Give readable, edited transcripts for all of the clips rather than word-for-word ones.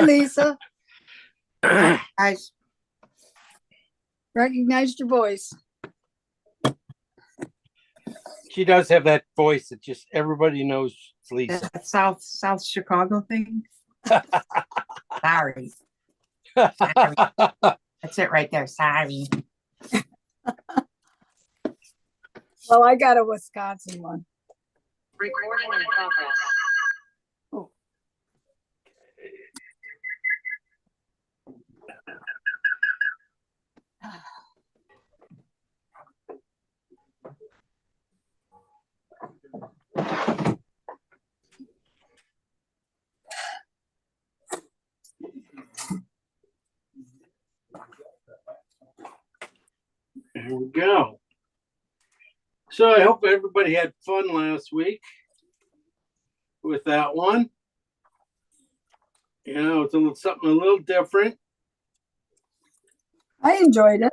Lisa. Guys, Recognized your voice. She does have that voice that just everybody knows it's Lisa. that South Chicago thing. Sorry. That's it right there. Sorry. Well, I got a Wisconsin one. Recording in progress. Oh. Here we go. So I hope everybody had fun last week with that one. You know, it's something a little different. I enjoyed it.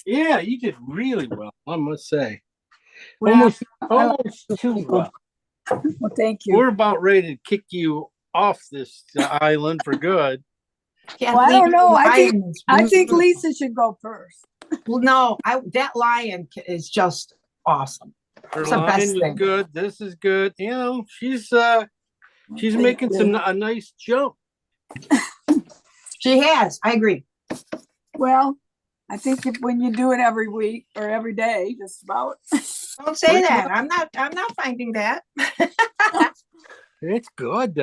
Yeah, you did really well, I must say. Well, Almost too well. Well, thank you. We're about ready to kick you off this island for good. Can't Well, I don't leave know. lions. I think Lisa should go first. Well, no, that lion is just awesome. Her It's the line best was thing. good. This is good. You know, she's making a nice jump. She has. I agree. Well, I think when you do it every week or every day, just about. Don't say that. I'm not finding that. It's good.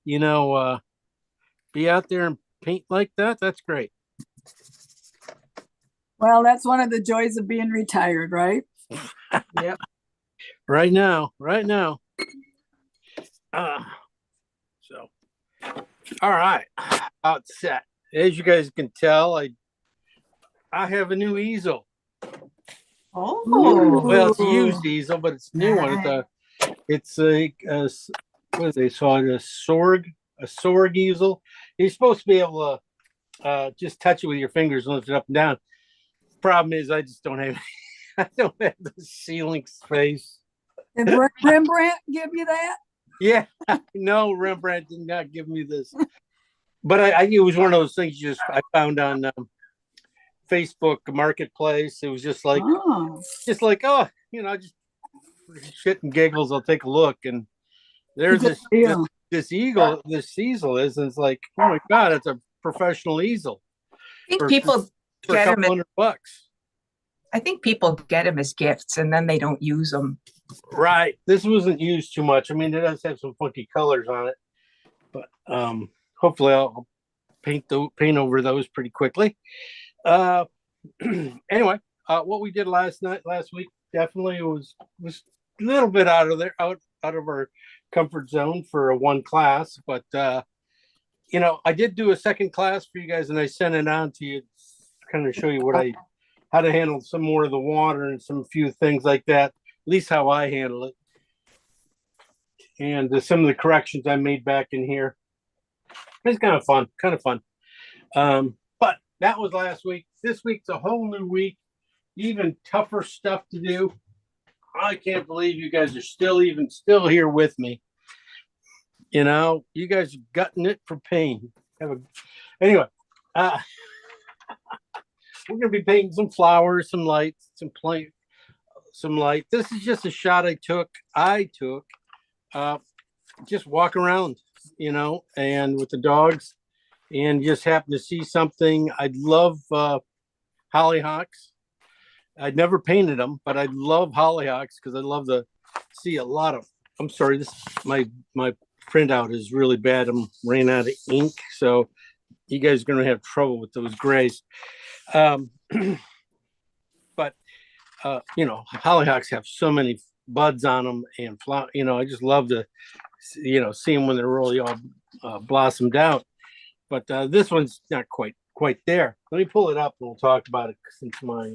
You know, be out there and paint like that. That's great. Well, that's one of the joys of being retired, right? Yep. Right now. So, all right, outset. As you guys can tell, I have a new easel. Oh. Well, it's a used easel, but it's a new one. It's a what do they call it? A Sorg easel. You're supposed to be able to just touch it with your fingers and lift it up and down. Problem is, I just don't have. I don't have the ceiling space. Did Rembrandt give you that? Yeah, no, Rembrandt did not give me this. But it was one of those things I found on Facebook Marketplace. It was just like, oh, you know, just shit and giggles. I'll take a look, and there's this easel is, and it's like, oh my god, it's a professional easel. I think people get them $100. I think people get them as gifts, and then they don't use them. Right. This wasn't used too much. I mean, it does have some funky colors on it, but hopefully I'll paint over those pretty quickly. Anyway, what we did last week definitely was a little bit out of our comfort zone for a one class, but you know, I did do a second class for you guys, and I sent it on to you to kind of show you how to handle some more of the water and some few things like that, at least how I handle it. And some of the corrections I made back in here. It's kind of fun. But that was last week. This week's a whole new week, even tougher stuff to do. I can't believe you guys are still here with me. You know, you guys are gutting it for pain. Anyway, we're going to be painting some flowers, some lights, some light. This is just a shot I took, just walk around, you know, and with the dogs, and just happened to see something. I love hollyhocks. I'd never painted them, but I love hollyhocks because I love to see a lot of. I'm sorry, my printout is really bad. Ran out of ink, so you guys are going to have trouble with those grays. But you know, hollyhocks have so many buds on them and flower. You know, I just love to, you know, see them when they're really all blossomed out. But this one's not quite there. Let me pull it up and we'll talk about it, since my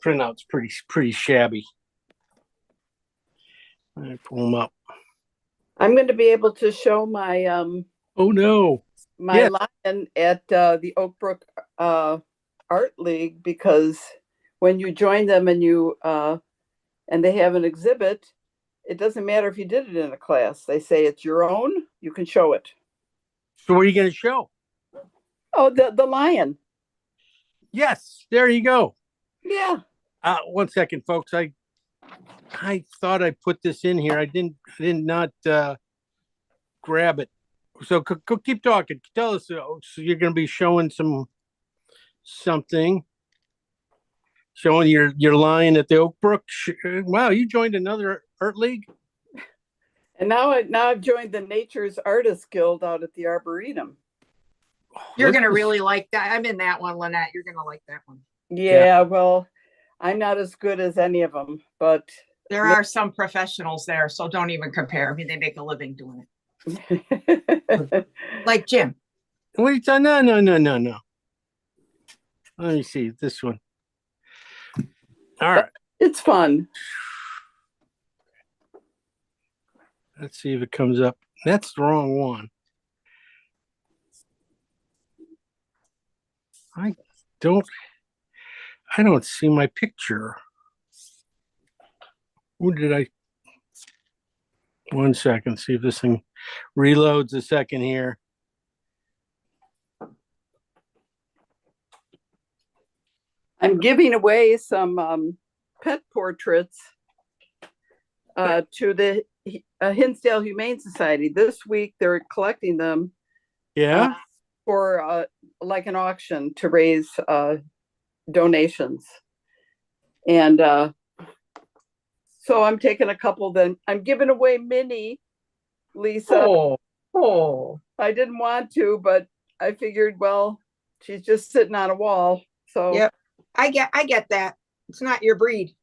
printout's pretty shabby. I pull them up. I'm going to be able to show my oh no, my lion at the Oak Brook Art League, because when you join them and they have an exhibit, it doesn't matter if you did it in a class. They say it's your own. You can show it. So what are you going to show? Oh, the lion. Yes, there you go. Yeah. 1 second, folks. I thought I put this in here. I did not grab it. So go keep talking. Tell us. So you're going to be showing something, showing your lion at the Oak Brook. Wow, you joined another Art League. And now I've joined the Nature's Artist Guild out at the Arboretum. You're going to really like that. I'm in that one, Lynette. You're going to like that one. Yeah, well, I'm not as good as any of them, but There are some professionals there, so don't even compare. I mean, they make a living doing it. Like Jim. What are you talking? No. Let me see this one. All right. It's fun. Let's see if it comes up. That's the wrong one. I don't see my picture. Who did I? 1 second, see if this thing reloads a second here. I'm giving away some pet portraits to the Hinsdale Humane Society. This week, they're collecting them Yeah. for like an auction to raise donations. And so I'm taking a couple. Then I'm giving away Minnie, Lisa. Oh. I didn't want to, but I figured, well, she's just sitting on a wall. So Yep. I get that. It's not your breed.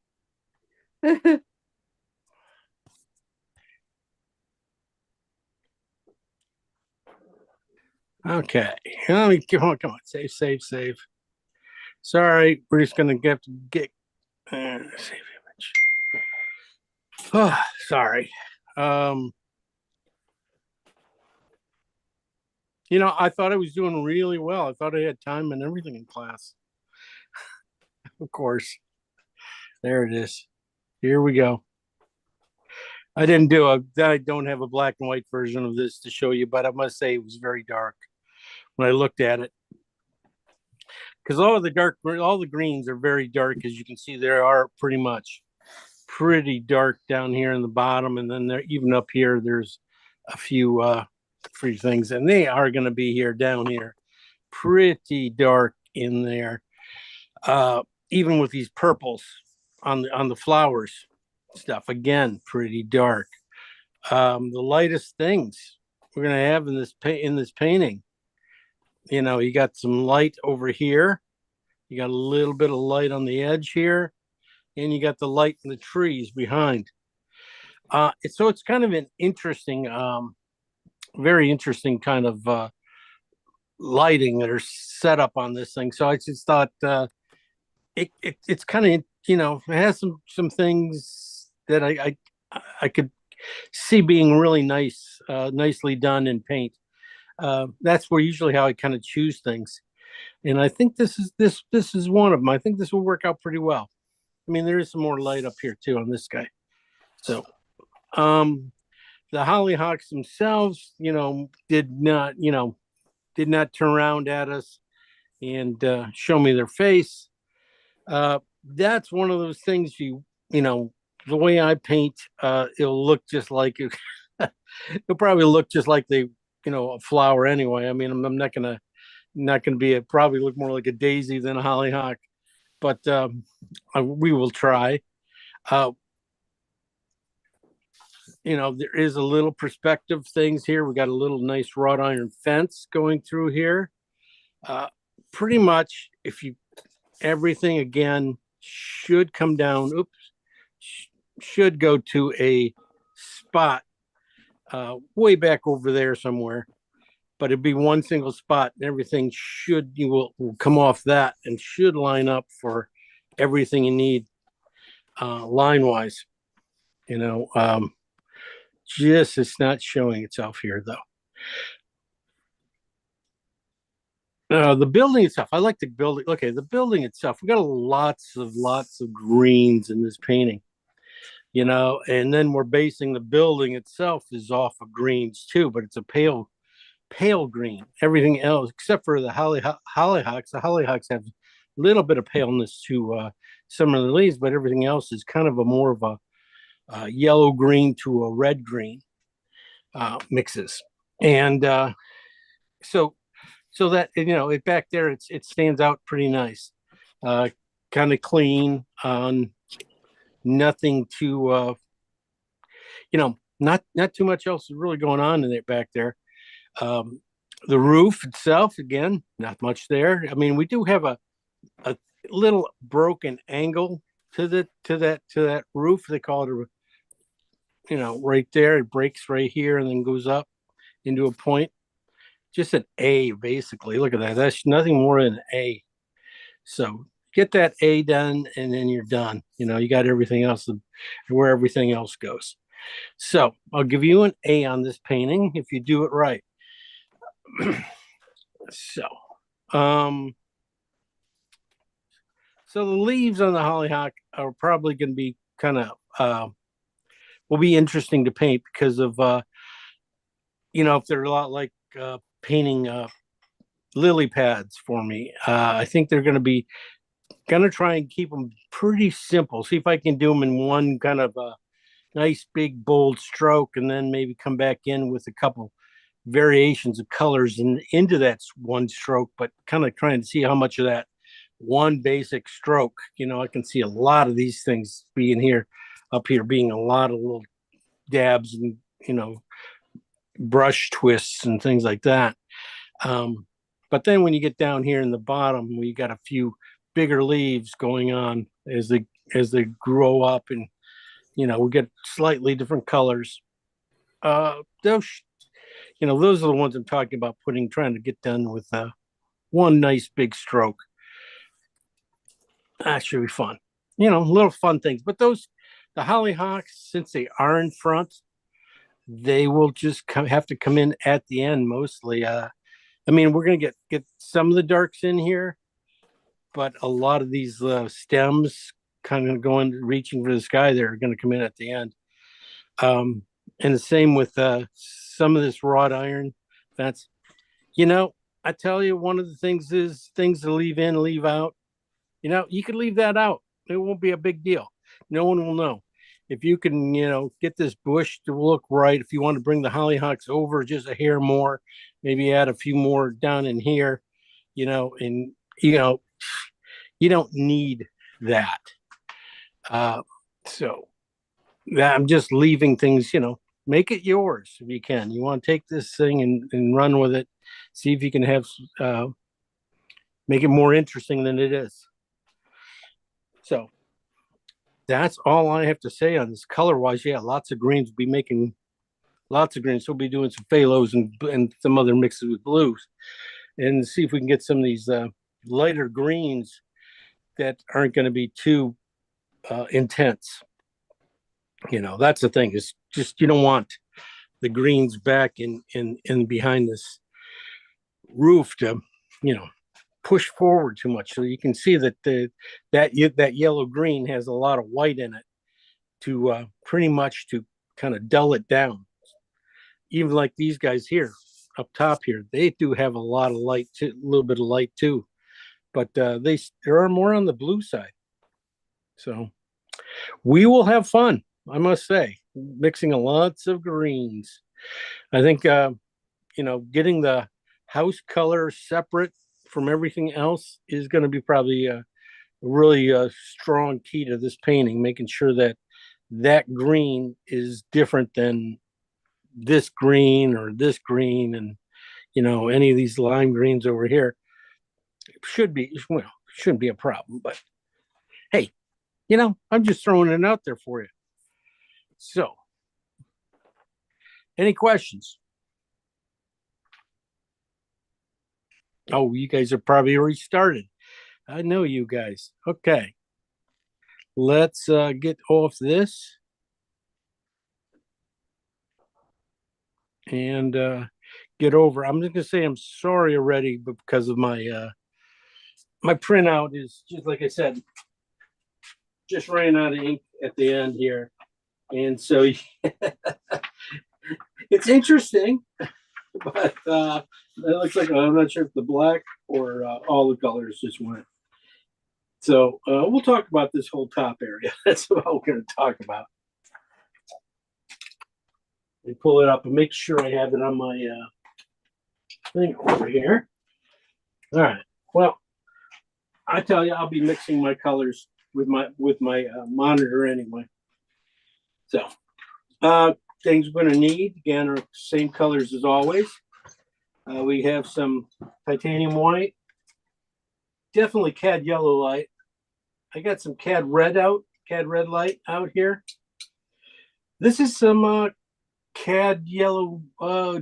Okay. Let me come on. Save. Sorry, we're just gonna have to get save image. Oh, sorry. I thought I was doing really well. I thought I had time and everything in class. Of course. There it is. Here we go. I don't have a black and white version of this to show you, but I must say it was very dark when I looked at it. Because all the greens are very dark, as you can see. There are pretty dark down here in the bottom, and then there even up here. There's a few free things, and they are going to be here down here, pretty dark in there. Even with these purples on the flowers stuff, again, pretty dark. The lightest things we're going to have in this painting. You got some light over here. You got a little bit of light on the edge here, and you got the light in the trees behind. So it's kind of an interesting, very interesting kind of lighting that are set up on this thing. So I just thought it's kind of, it has some things that I could see being really nice, nicely done in paint. That's where usually how I kind of choose things, and I think this is one of them. I think this will work out pretty well. I mean, there is some more light up here too on this guy. So, the hollyhocks themselves, did not turn around at us and show me their face. That's one of those things the way I paint, it'll look just like it. It'll probably look just like a flower anyway. I mean, I'm not gonna be probably look more like a daisy than a hollyhock, but we will try. There is a little perspective things here. We got a little nice wrought iron fence going through here. Pretty much, everything again should come down. Should go to a spot way back over there somewhere, but it'd be one single spot, and everything will come off that and should line up for everything you need line wise. Just it's not showing itself here though. The building itself, I like the building. Okay, the building itself, we got lots of greens in this painting, and then we're basing the building itself is off of greens too, but it's a pale pale green. Everything else, except for the hollyhocks, the hollyhocks have a little bit of paleness to some of the leaves, but everything else is kind of a more of a yellow green to a red green mixes. And so that, you know, it back there, it stands out pretty nice. Kind of clean, nothing too, you know, not too much else is really going on in it back there. The roof itself, again, not much there. I mean, we do have a little broken angle to that roof. They call it you know, right there. It breaks right here and then goes up into a point. Just an A, basically. Look at that. That's nothing more than an A. So get that A done, and then you're done. You know, you got everything else where everything else goes. So I'll give you an A on this painting if you do it right. So the leaves on the hollyhock are probably going to be kind of will be interesting to paint because of you know, if they're a lot like painting lily pads for me. I think they're going to try and keep them pretty simple. See if I can do them in one kind of nice big bold stroke, and then maybe come back in with a couple variations of colors into that one stroke, but kind of trying to see how much of that one basic stroke. You know, I can see a lot of these things being up here being a lot of little dabs and, you know, brush twists and things like that. But then when you get down here in the bottom, we got a few bigger leaves going on as they grow up, and, you know, we get slightly different colors. Those, you know, those are the ones I'm talking about trying to get done with one nice big stroke. That should be fun. You know, little fun things. But the hollyhocks, since they are in front, they will just have to come in at the end mostly. I mean, we're going to get some of the darks in here, but a lot of these stems kind of reaching for the sky, they're going to come in at the end. And the same with some of this wrought iron. That's, you know, I tell you, one of the things is things to leave in, leave out. You know, you could leave that out. It won't be a big deal. No one will know. If you can, you know, get this bush to look right, if you want to bring the hollyhocks over just a hair more, maybe add a few more down in here, you know, and, you know, you don't need that. So I'm just leaving things, you know, make it yours if you can. You want to take this thing and run with it. See if you can have, make it more interesting than it is. So that's all I have to say on this. Color wise, yeah, lots of greens. We'll be making lots of greens. We'll be doing some phalos and some other mixes with blues, and see if we can get some of these lighter greens that aren't going to be too intense. You know, that's the thing, is just, you don't want the greens back in behind this roof to, you know, push forward too much. So you can see that that yellow green has a lot of white in it to pretty much to kind of dull it down. Even like these guys here up top here, they do have a lot of light, a little bit of light too, but there are more on the blue side. So we will have fun, I must say, mixing lots of greens. I think, you know, getting the house color separate from everything else is going to be probably a really strong key to this painting, making sure that that green is different than this green or this green, and, you know, any of these lime greens over here shouldn't be a problem. But hey, you know, I'm just throwing it out there for you. So, any questions? Oh, you guys are probably already started. I know you guys. Okay. Let's get off this and get over. I'm just gonna say I'm sorry already, but because of my my printout is, just like I said, just ran out of ink at the end here. And so it's interesting. But it looks like, I'm not sure if the black or all the colors just went. So we'll talk about this whole top area. That's what we're going to talk about. And pull it up and make sure I have it on my thing over here. All right. Well, I tell you, I'll be mixing my colors with my monitor anyway. So things we're going to need again are same colors as always. We have some titanium white, definitely cad yellow light. I got some cad red light out here. This is some cad yellow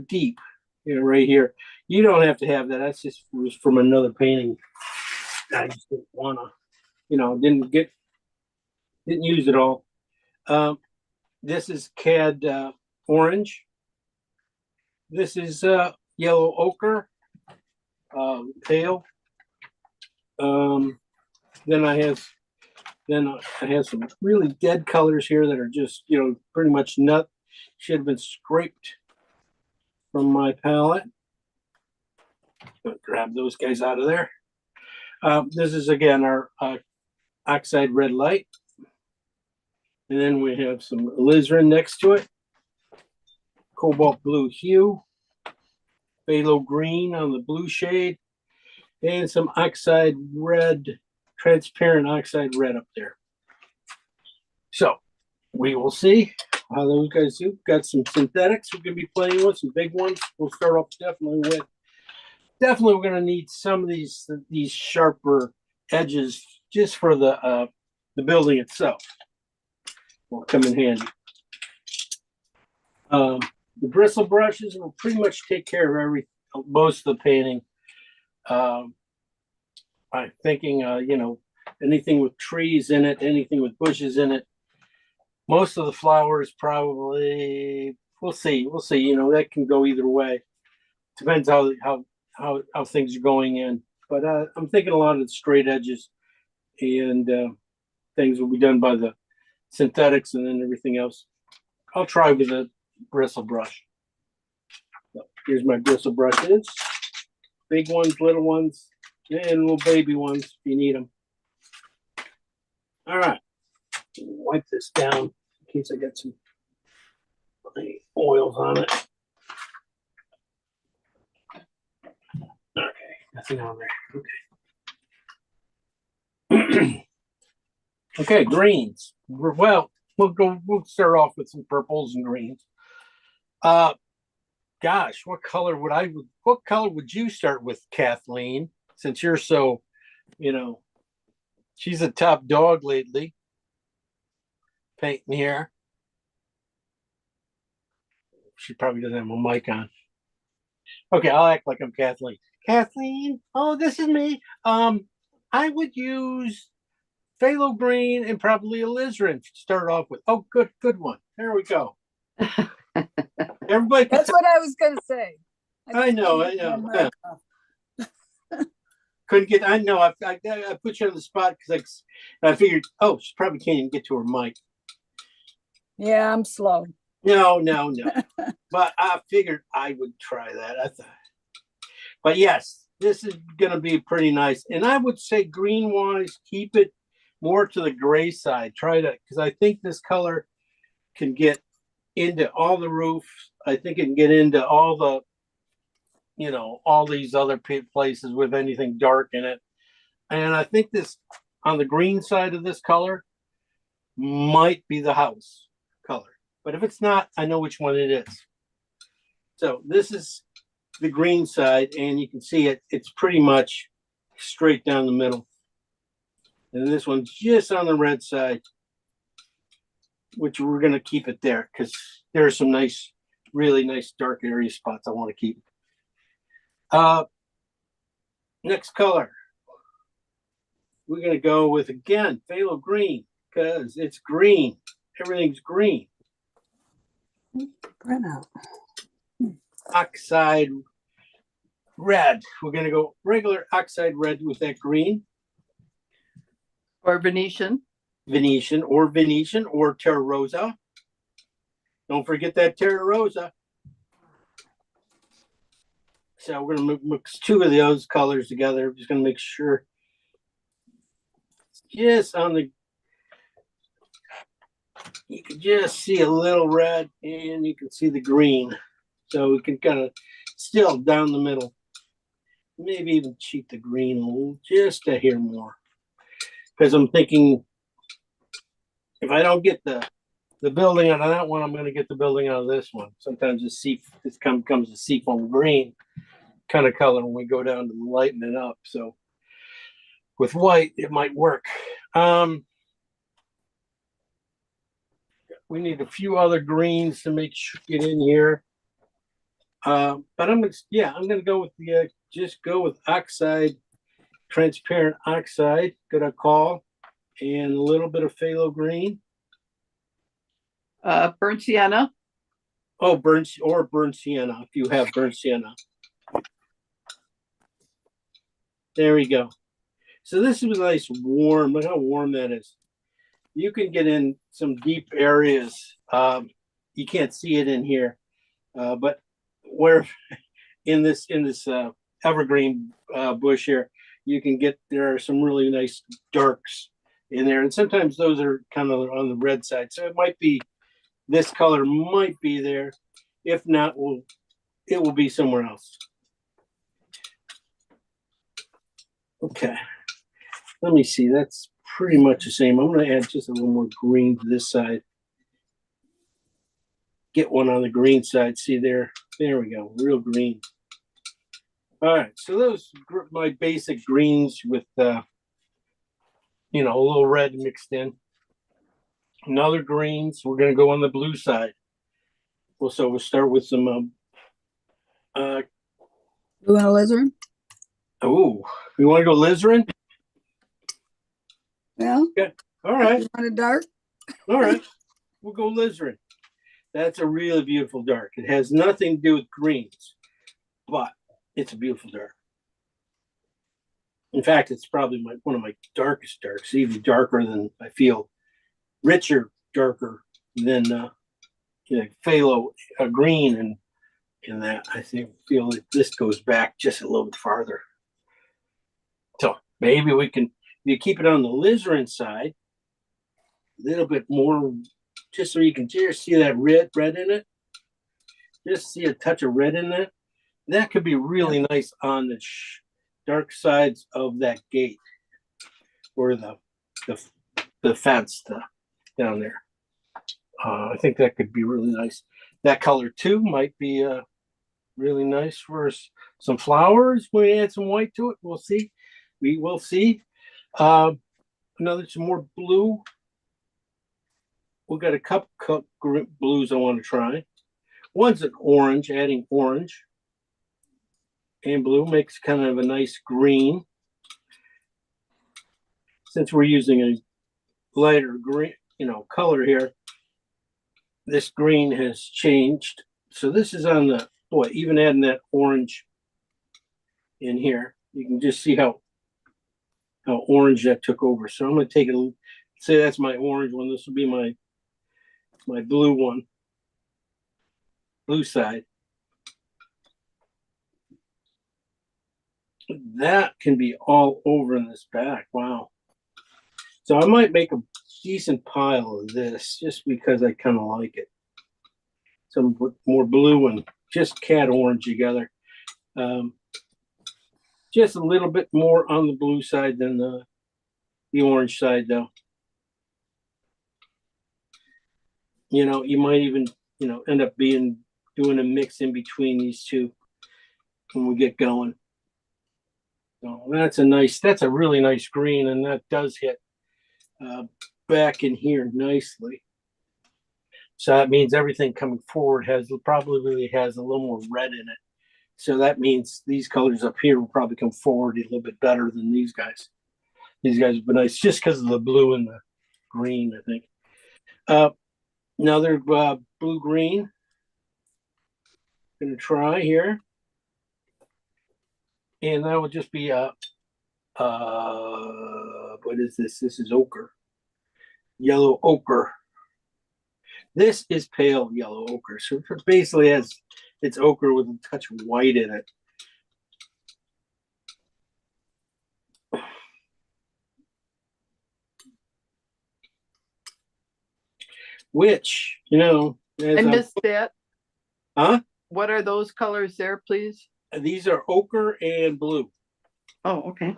deep, right here. You don't have to have that. That's just was from another painting. I just didn't want to, didn't use it all. This is cad orange. This is yellow ochre, pale. Then I have some really dead colors here that are just, pretty much should have been scraped from my palette. Grab those guys out of there. This is again our oxide red light. And then we have some alizarin next to it. Cobalt blue hue. Phthalo green on the blue shade. And some oxide red, transparent oxide red up there. So we will see how those guys do. Got some synthetics we're going to be playing with, some big ones. We'll start off definitely we're going to need some of these sharper edges just for the building itself. Will come in handy. The bristle brushes will pretty much take care of most of the painting. I'm thinking, anything with trees in it, anything with bushes in it. Most of the flowers probably, we'll see. That can go either way. Depends how things are going in. But I'm thinking a lot of the straight edges and things will be done by the synthetics and then everything else. I'll try with a bristle brush. So here's my bristle brushes. Big ones, little ones, and little baby ones if you need them. All right. Wipe this down in case I get some oils on it. Okay, nothing on there. Okay. Okay, greens. Well, we'll start off with some purples and greens. Gosh, what color would you start with, Kathleen? Since you're so, she's a top dog lately. Painting here. She probably doesn't have a mic on. Okay, I'll act like I'm Kathleen. Kathleen, oh, this is me. I would use phthalo green and probably alizarin to start off with. Oh, good one. There we go. Everybody, That's what I was gonna say. I know. Yeah. Couldn't get. I know. I put you on the spot because I figured. Oh, she probably can't even get to her mic. Yeah, I'm slow. No. But I figured I would try that. I thought. But yes, this is gonna be pretty nice. And I would say green wise, keep it more to the gray side. Try to, because I think this color can get into all the roofs. I think it can get into all the, all these other places with anything dark in it. And I think this, on the green side of this color, might be the house color. But if it's not, I know which one it is. So this is the green side, and you can see it's pretty much straight down the middle. And this one's just on the red side, which we're going to keep it there because there are some nice, really nice dark area spots I want to keep. Next color. We're going to go with, again, phthalo green because it's green. Everything's green. Print out. Oxide red. We're going to go regular oxide red with that green. Or Venetian. Venetian or Terra Rosa. Don't forget that Terra Rosa. So we're gonna mix two of those colors together. Just gonna make sure. Just on the, you can just see a little red and you can see the green. So we can kind of still down the middle. Maybe even cheat the green a little, just a hair more. Because I'm thinking if I don't get the building out of that one, I'm going to get the building out of this one. Sometimes this comes a seafoam green kind of color when we go down to lighten it up. So with white, it might work. We need a few other greens to get in here. But I'm gonna go with the just go with oxide, transparent oxide. Gonna call, and a little bit of phthalo green. Burnt sienna. Oh, burnt sienna if you have burnt sienna. There we go. So this is a nice warm. Look how warm that is. You can get in some deep areas. You can't see it in here, but where in this evergreen bush here, you can get, there are some really nice darks in there, and sometimes those are kind of on the red side. So it might be, this color might be there. If not, it will be somewhere else. Okay, let me see. That's pretty much the same. I'm going to add just a little more green to this side. Get one on the green side. See there? There we go. Real green. All right. So those are my basic greens with, a little red mixed in. Another greens. We're going to go on the blue side. So we'll start with some. Blue and alizarin? Oh, we want to go alizarin? Well, Okay. All right. you want it dark? All right. We'll go alizarin. That's a really beautiful dark. It has nothing to do with greens, but it's a beautiful dark. In fact, it's probably one of my darkest darks, even darker than, I feel, richer, darker than phthalo green, and in that I feel that this goes back just a little bit farther. So maybe we can, if you keep it on the alizarin side, a little bit more, just so you can just see that red in it. Just see a touch of red in that. That could be really nice on the dark sides of that gate, or the fence down there. I think that could be really nice. That color too might be really nice for some flowers. We add some white to it. We'll see. We will see. Some more blue. We've got a couple blues I want to try. One's an orange, adding orange and blue makes kind of a nice green. Since we're using a lighter green, color here, this green has changed. So this is on the, even adding that orange in here, you can just see how orange that took over. So I'm going to take it, say that's my orange one. This will be my blue one, blue side. That can be all over in this back. Wow. So I might make a decent pile of this just because I kind of like it. Some more blue and just cat orange together. Just a little bit more on the blue side than the orange side, though. You might even, end up doing a mix in between these two when we get going. So that's a really nice green, and that does hit back in here nicely. So that means everything coming forward probably has a little more red in it. So that means these colors up here will probably come forward a little bit better than these guys. These guys have been nice just because of the blue and the green, I think. Another blue-green. Going to try here. And that will just be what is this? This is ochre. Yellow ochre. This is pale yellow ochre. So it basically it's ochre with a touch of white in it. which, as I I'm- missed that. huh? What are those colors there, please? These are ochre and blue. Oh, okay.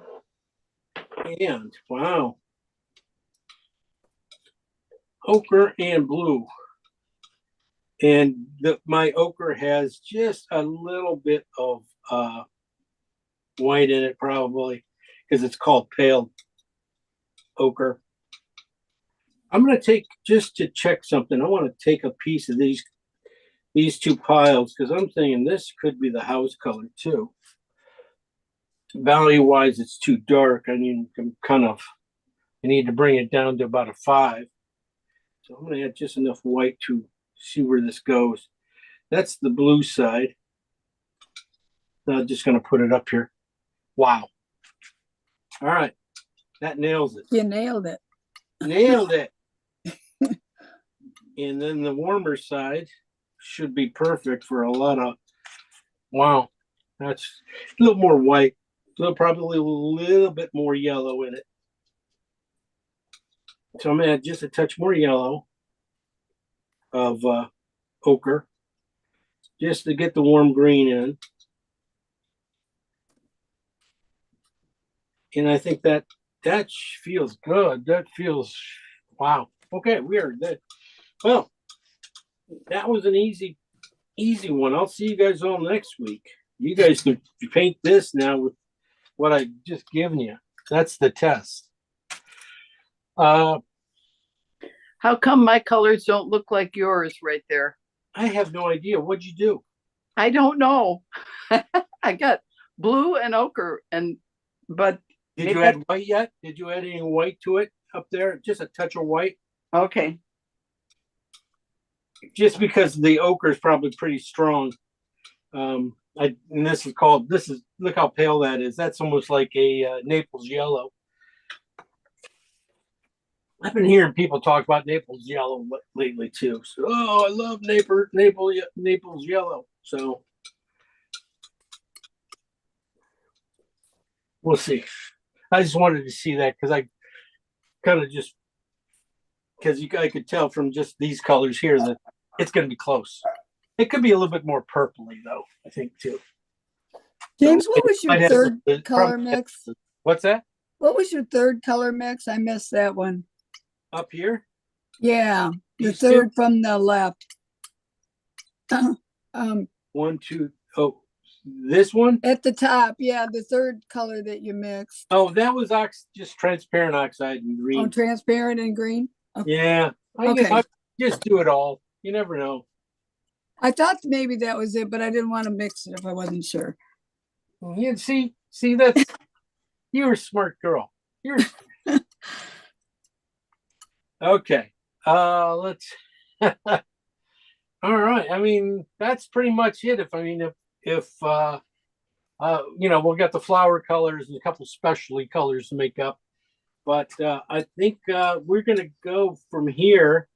And wow. Ochre and blue. And my ochre has just a little bit of white in it, probably, because it's called pale ochre. I'm gonna take, just to check something, I want to take a piece of these two piles, because I'm thinking this could be the house color too. Value wise, it's too dark. I need to bring it down to about a 5. So I'm gonna add just enough white to see where this goes. That's the blue side. I'm just gonna put it up here. Wow. All right, that nails it. You nailed it. Nailed it. And then the warmer side should be perfect for a lot of, wow, that's a little more white, probably a little bit more yellow in it. So I'm gonna add just a touch more yellow of ochre, just to get the warm green in. And I think that feels good. That feels, wow. Okay, we are good. Well, that was an easy one. I'll see you guys all next week. You guys can paint this now with what I just given you. That's the test. How come my colors don't look like yours right there? I have no idea. What'd you do? I don't know. I got blue and ochre, but Did maybe you add white yet? Did you add any white to it up there? Just a touch of white? okay. Just because the ochre is probably pretty strong. And look how pale that is. That's almost like a Naples yellow. I've been hearing people talk about Naples yellow lately too. So, oh, I love Naples yellow. So we'll see. I just wanted to see that because I kind of just, because I could tell from just these colors here that it's going to be close. It could be a little bit more purpley though, I think too. James, what was I'd your have third to- color probably- mix? What's that? What was your third color mix? I missed that one. Up here? Yeah, the These two? third from the left. 1, 2, oh, this one? At the top, yeah, the third color that you mixed. Oh, that was just transparent oxide and Oh, green. transparent and green. Yeah. Okay. I just do it all. You never know. I thought maybe that was it, but I didn't want to mix it if I wasn't sure. You see, that's, you're a smart girl. Okay. Let's, all right. I mean, that's pretty much it. If we'll get the flower colors and a couple specialty colors to make up. But I think we're going to go from here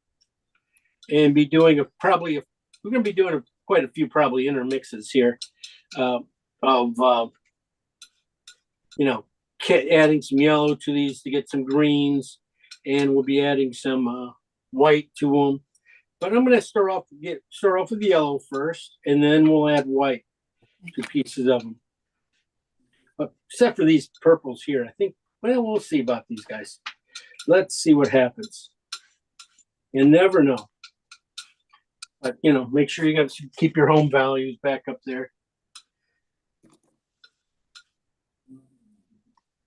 and be doing quite a few probably intermixes here of adding some yellow to these to get some greens, and we'll be adding some white to them. But I'm going to start off with the yellow first, and then we'll add white to pieces of them. Except for these purples here, I think. Well, we'll see about these guys. Let's see what happens. You never know. But make sure you got to keep your home values back up there.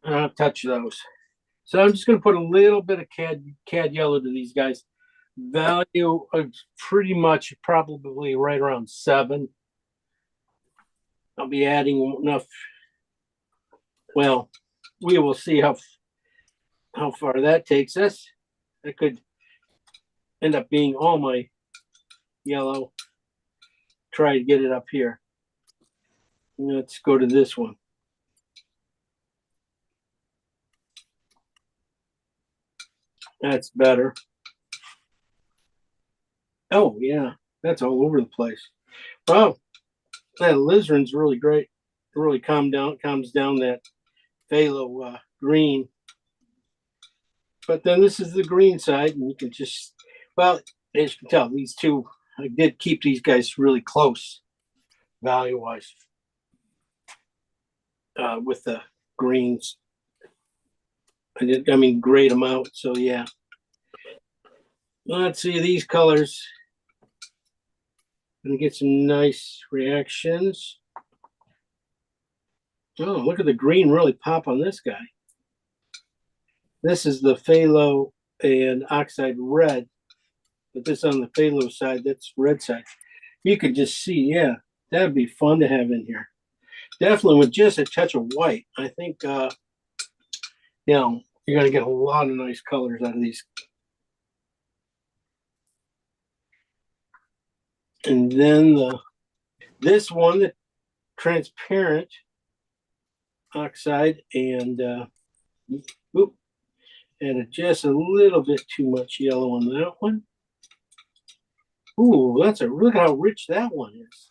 I don't touch those. So I'm just going to put a little bit of cad yellow to these guys. Value of pretty much probably right around 7. I'll be adding enough. Well, we will see how far that takes us. That could end up being all my yellow. Try to get it up here. Let's go to this one. That's better. Oh yeah, that's all over the place. Wow, that alizarin's really great. It really calms down that phthalo green. But then this is the green side, and you can just, well, As you can tell, these two, I did keep these guys really close value wise with the greens. I mean, grayed them out. So yeah. Let's see these colors. Gonna get some nice reactions. Oh, look at the green really pop on this guy. This is the phthalo and oxide red, but this on the phthalo side, that's red side. You could just see, yeah, that'd be fun to have in here. Definitely with just a touch of white. I think, you know, you're gonna get a lot of nice colors out of these. And then this one, the transparent oxide, and added just a little bit too much yellow on that one. Ooh, look how rich that one is.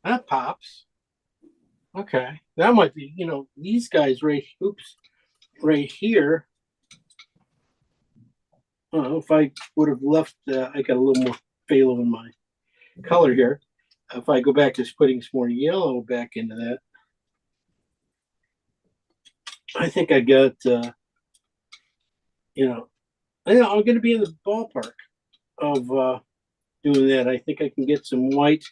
That pops. Okay, that might be, you know, these guys right here. Oh, if I would have left, I got a little more phthalo in my color here. If I go back to putting some more yellow back into that, I think I got, you know, I'm going to be in the ballpark of doing that. I think I can get some white,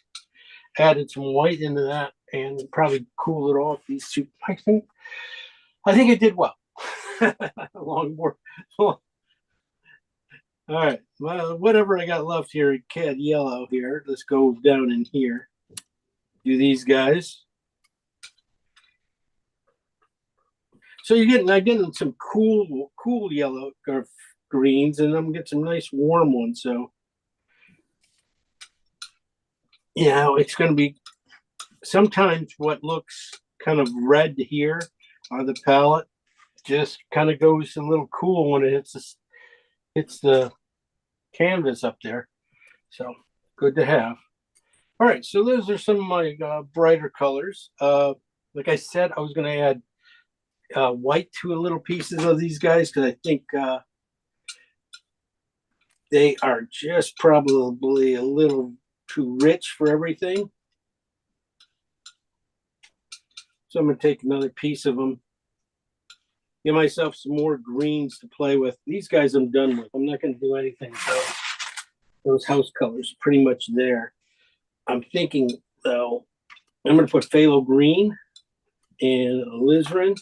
added some white into that, and probably cool it off. These two, I think it did well. Long more. All right, well, whatever I got left here, CAD yellow here. Let's go down in here. Do these guys. So I'm getting some cool yellow greens, and I'm getting some nice warm ones. So, you know, it's going to be sometimes what looks kind of red here on the palette just kind of goes a little cool when it hits the canvas up there. So good to have. All right, so those are some of my brighter colors. Like I said, I was going to add white to a little pieces of these guys because I think they are just probably a little too rich for everything. So I'm going to take another piece of them, give myself some more greens to play with. These guys I'm done with. I'm not going to do anything. So those house colors are pretty much there. I'm thinking, though, I'm going to put phthalo green and alizarin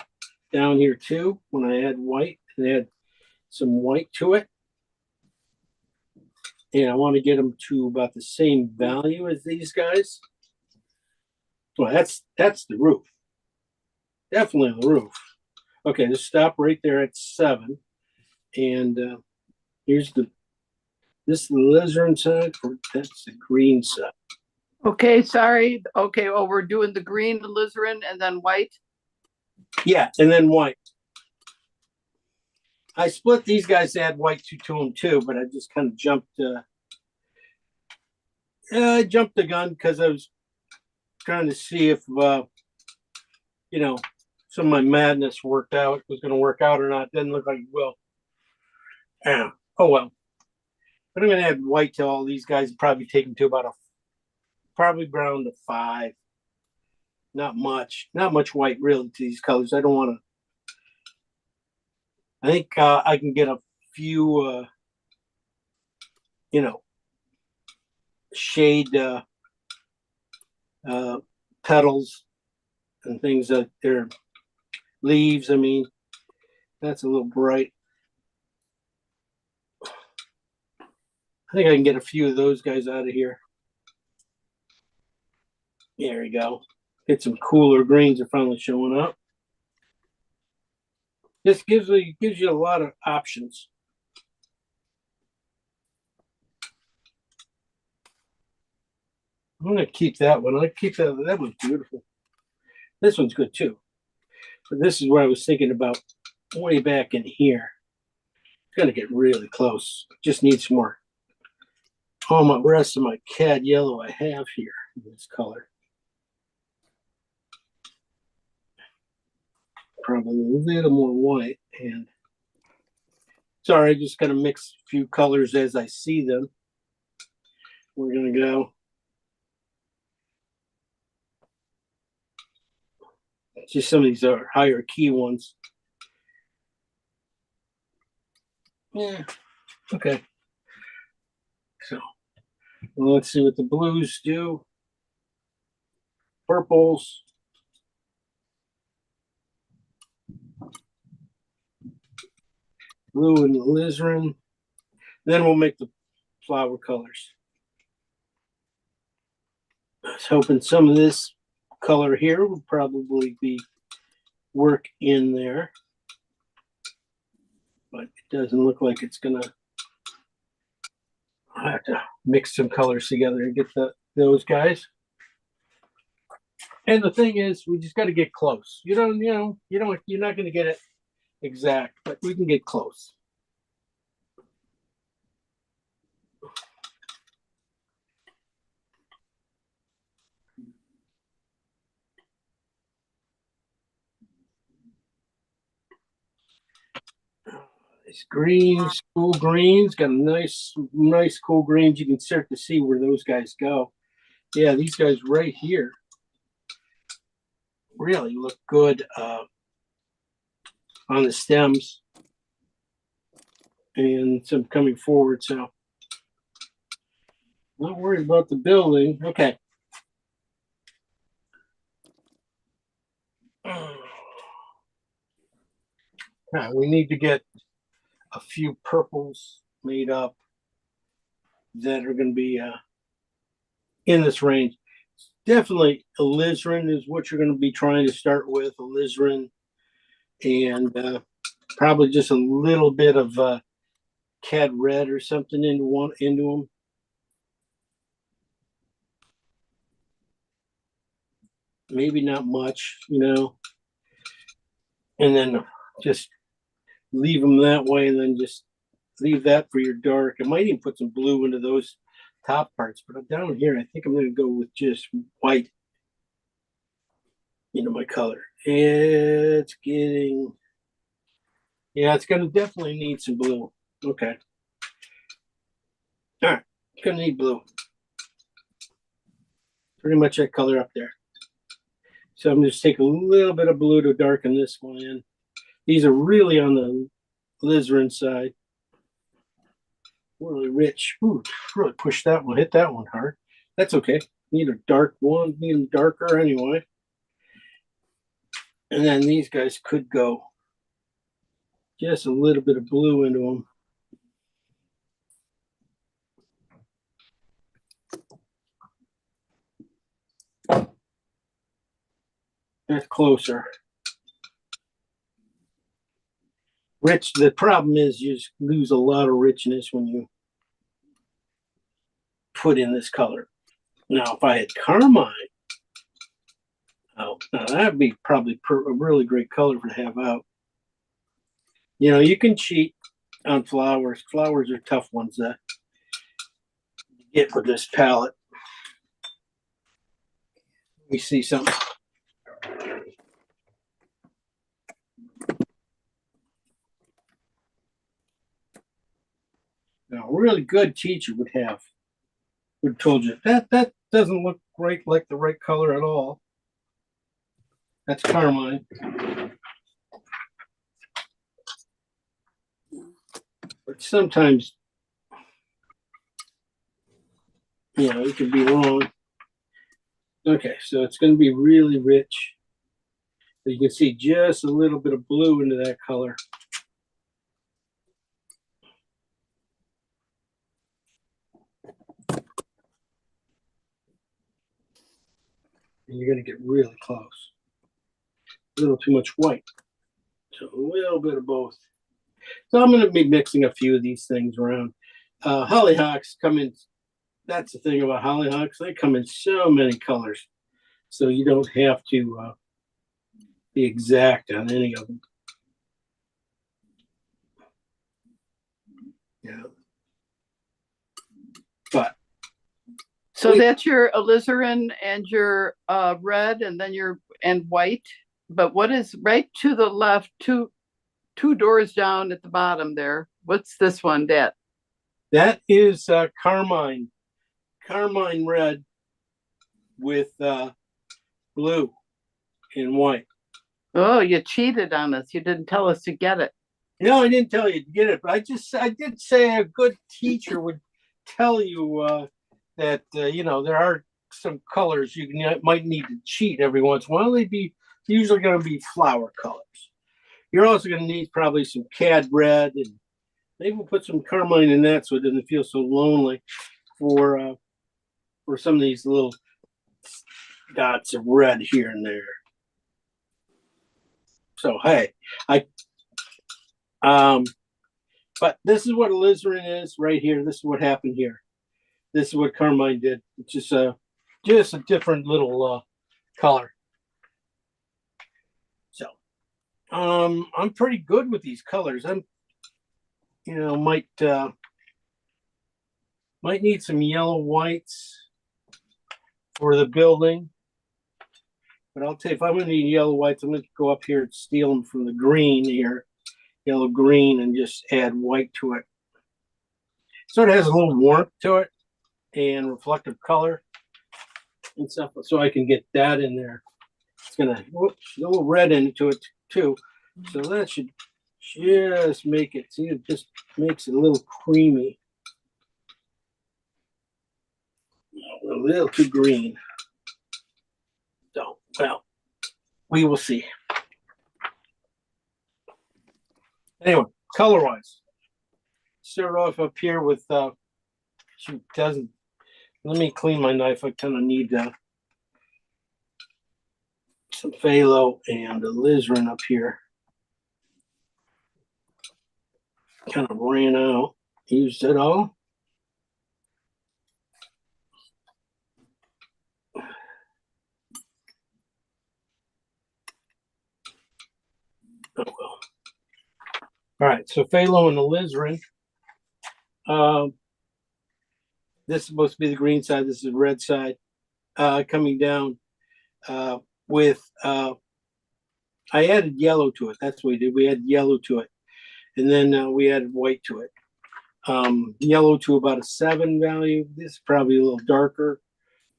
down here too when I add white, and add some white to it. And I want to get them to about the same value as these guys. Well, that's the roof. Definitely the roof. Okay, just stop right there at 7. And here's this is the alizarin side, or that's the green side. Okay, sorry. Okay, well, we're doing the green, alizarin, and then white. Yeah, and then white. I split these guys to add white to them too, but I just kind of jumped. I jumped the gun because I was trying to see if you know, some of my madness was going to work out or not. Didn't look like it will. Yeah. Oh well. But I'm going to add white to all these guys and probably take them to about probably brown to 5. Not much white really to these colors. I don't want to. I think I can get a few, you know, shade petals and things that they're leaves. I mean, that's a little bright. I think I can get a few of those guys out of here. There we go. Get some cooler greens are finally showing up. This gives you a lot of options. I'm gonna keep that one. I keep that. That one's beautiful. This one's good too. But this is where I was thinking about way back in here. It's gonna get really close. Just need some more. All my rest of my CAD yellow I have here in this color. Probably a little more white, and sorry, I just gotta mix a few colors as I see them. we're gonna go. Just some of these are higher key ones. Yeah, okay. So let's see what the blues do. Purples. Blue and alizarin. Then we'll make the flower colors. I was hoping some of this color here would probably be work in there, but it doesn't look like it's gonna. I have to mix some colors together and get those guys. And the thing is, we just got to get close. You're not going to get it exact, but we can get close. It's greens, cool greens, got a nice cool greens. You can start to see where those guys go. Yeah, these guys right here really look good on the stems and some coming forward. So not worried about the building. Okay. Now we need to get a few purples made up that are going to be in this range. Definitely alizarin is what you're going to be trying to start with. Alizarin and probably just a little bit of cad red or something into them. Maybe not much, and then just leave them that way, and then just leave that for your dark. I might even put some blue into those top parts, but down here, I think I'm going to go with just white. My color. It's getting, it's going to definitely need some blue. Okay. All right. It's going to need blue. Pretty much that color up there. So I'm just take a little bit of blue to darken this one in. These are really on the alizarin side. Really rich. Ooh, really push that one, hit that one hard. That's okay. Need a dark one, need them darker anyway. And then these guys could go just a little bit of blue into them. That's closer. Rich, the problem is you just lose a lot of richness when you put in this color. Now, if I had carmine, now that'd be probably a really great color to have out. You can cheat on flowers. Flowers are tough ones to get with this palette. Let me see something. Now, a really good teacher would have told you that doesn't look right like the right color at all. That's carmine. But sometimes, you could be wrong. Okay, so it's going to be really rich. You can see just a little bit of blue into that color. And you're going to get really close. A little too much white. So a little bit of both. So I'm going to be mixing a few of these things around. Hollyhocks come in. That's the thing about hollyhocks. They come in so many colors. So you don't have to be exact on any of them. Yeah. But So that's your alizarin and your red and then and white. But what is right to the left, two doors down at the bottom there? What's this one, that? That is carmine carmine red with blue and white. Oh, you cheated on us. You didn't tell us to get it. No, I didn't tell you to get it, but I did say a good teacher would tell you that there are some colors might need to cheat every once in a while. They'd be usually going to be flower colors. You're also going to need probably some cad red, and maybe we'll put some carmine in that so it doesn't feel so lonely for some of these little dots of red here and there. So hey, but this is what alizarin is right here. This is what happened here. This is what carmine did. It's just a different little color. So I'm pretty good with these colors. I'm might need some yellow whites for the building. But I'll tell you, if I'm going to need yellow whites, I'm going to go up here and steal them from the green here, yellow green, and just add white to it. So it has a little warmth to it and reflective color and stuff. So I can get that in there. It's going to a little red into it too. So that should just make it. See, it just makes it a little creamy. A little too green. So, well, we will see. Anyway, color-wise, start off up here with, let me clean my knife. I kind of need some phthalo and alizarin up here. Kind of ran out, used it all. Oh, well. All right, so phthalo and alizarin. This is supposed to be the green side. This is the red side. Coming down with I added yellow to it. That's what we did. We added yellow to it, and then we added white to it. Yellow to about a 7 value. This is probably a little darker.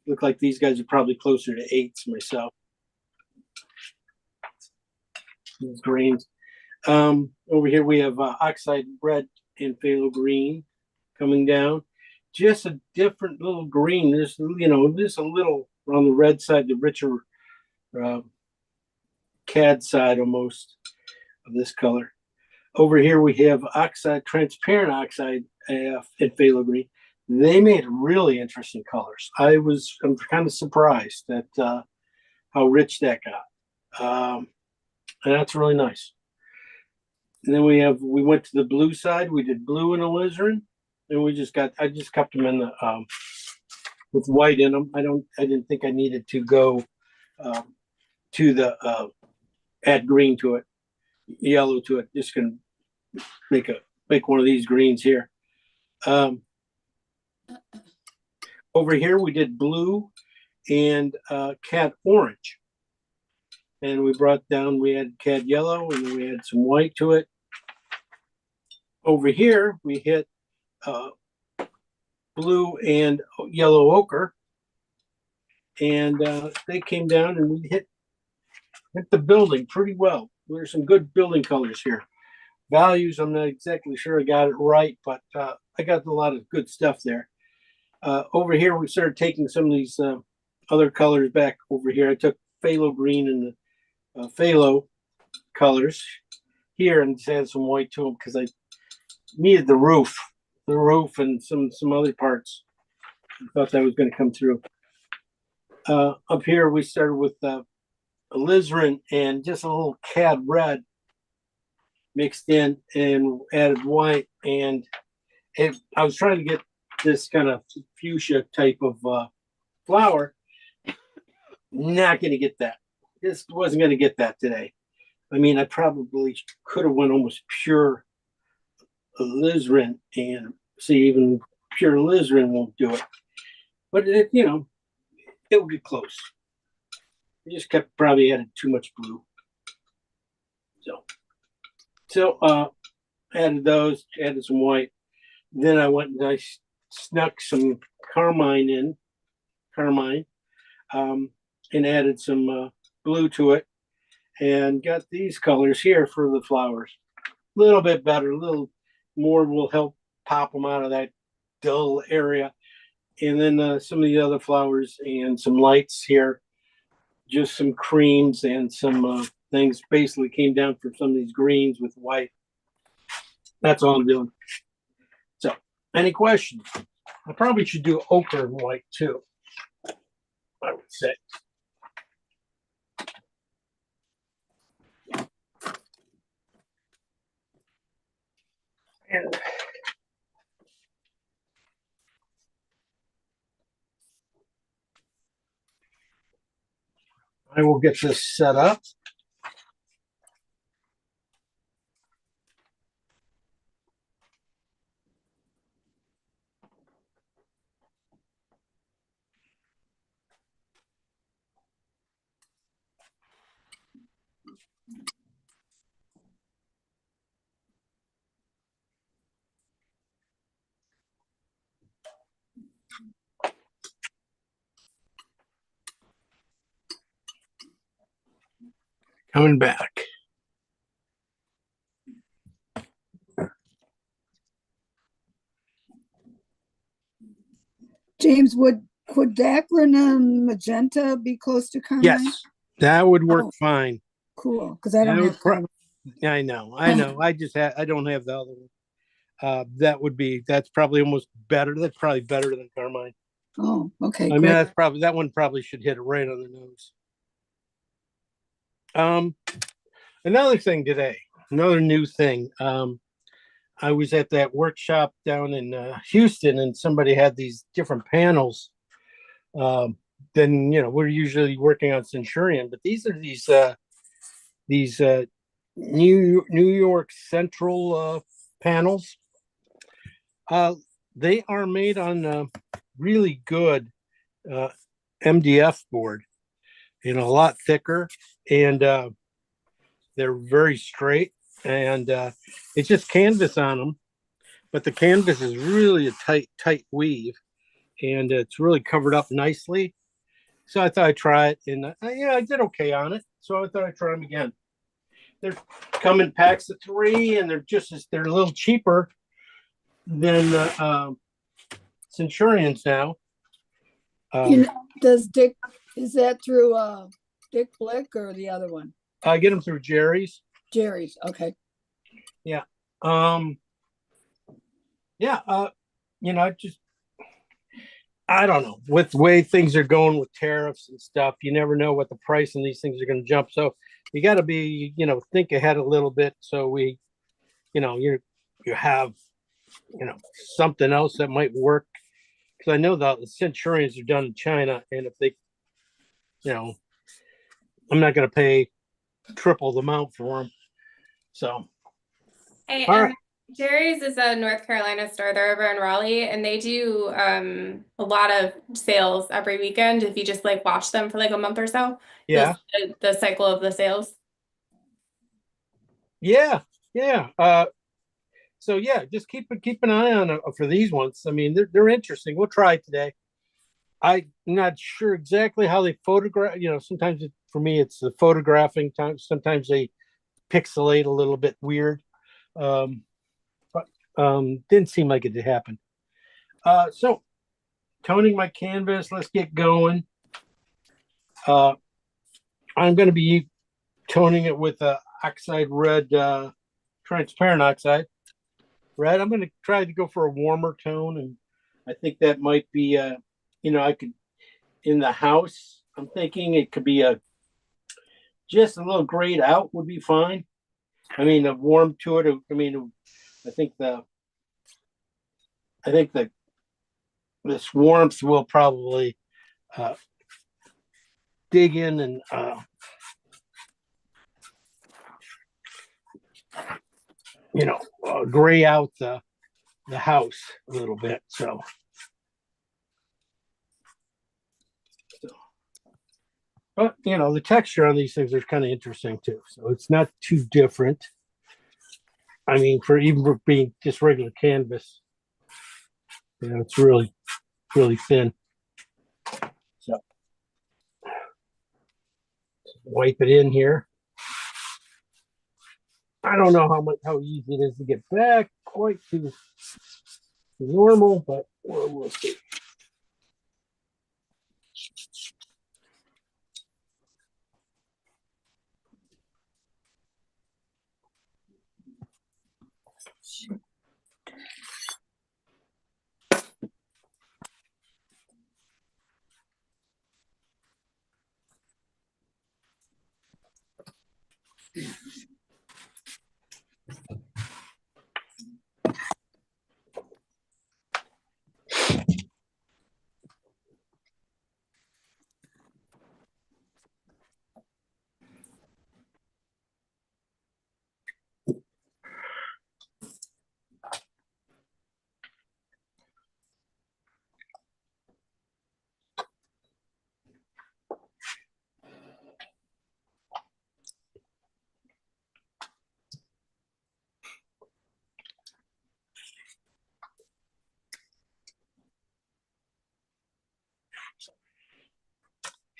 Look like these guys are probably closer to 8s myself. These greens. Over here we have oxide red and phthalo green coming down. Just a different little green. There's just a little on the red side, the richer cad side almost of this color. Over here we have oxide, transparent oxide and phthalo green. They made really interesting colors. I'm kind of surprised at how rich that got. And that's really nice. And then we went to the blue side. We did blue and alizarin, and I just kept them in the with white in them. I didn't think I needed to go to the add green to it, yellow to it. Just gonna make one of these greens here. Over here we did blue and cad orange. And we had cad yellow, and then we had some white to it. Over here, we hit blue and yellow ochre. And they came down and we hit the building pretty well. There's some good building colors here. Values, I'm not exactly sure I got it right, but I got a lot of good stuff there. Over here, we started taking some of these other colors back over here. I took phthalo green and the phthalo colors here and just add some white to them because I needed the roof and some other parts. I thought that was going to come through. Up here we started with alizarin and just a little cad red mixed in and added white, and I was trying to get this kind of fuchsia type of flower. Not going to get that. Just wasn't going to get that today. I mean, I probably could have went almost pure alizarin, and see, even pure alizarin won't do it. But it'll get close. I just probably added too much blue. So added those, added some white. Then I went and I snuck some carmine, and added some blue to it, and got these colors here for the flowers. A little bit better, a little more will help pop them out of that dull area. And then some of the other flowers and some lights here, just some creams and some things. Basically came down from some of these greens with white. That's all I'm doing. So, any questions? I probably should do ochre and white too, I would say. And I will get this set up. Coming back. James, would quadacrin and magenta be close to carmine? Yes, that would work Oh. fine. Cool, because I don't That would have carmine. Yeah, I know. I just I don't have the other one. That's probably almost better. That's probably better than carmine. Oh, okay, I mean, great. that one probably should hit it right on the nose. Another thing today, another new thing. I was at that workshop down in Houston, and somebody had these different panels. Then we're usually working on Centurion, but these are these New York Central panels. They are made on really good MDF board, a lot thicker, and they're very straight, and it's just canvas on them, but the canvas is really a tight weave, and it's really covered up nicely. So I thought I'd try it, and I did okay on it. So I thought I'd try them again. They're come in packs of 3, and they're a little cheaper than Centurions now. Does Dick, is that through Dick Blick or the other one? I get them through Jerry's. Jerry's, okay. I don't know, with the way things are going with tariffs and stuff, you never know what the price on these things are going to jump. So you got to be, think ahead a little bit. So you have, something else that might work. Cause I know the Centurions are done in China, and if they, I'm not going to pay triple the amount for them. So. Hey, All right. Jerry's is a North Carolina store. They're over in Raleigh, and they do a lot of sales every weekend. If you just watch them for a month or so, Yeah. you'll see the cycle of the sales. Yeah. So just keep an eye on for these ones. I mean, they're interesting. We'll try it today. I'm not sure exactly how they photograph. Sometimes for me it's the photographing time. Sometimes they pixelate a little bit weird. Didn't seem like it did happen. So toning my canvas. Let's get going. I'm going to be toning it with oxide red, transparent oxide red. I'm going to try to go for a warmer tone, and I think that might be I could, in the house, I'm thinking it could be just a little grayed out would be fine. I mean, a warm to it. I think this warmth will probably dig in and gray out the house a little bit. So but the texture on these things is kind of interesting too. So it's not too different. I mean, for being just regular canvas, Yeah, it's really, really thin. So wipe it in here. I don't know how easy it is to get back quite to normal, but we'll see.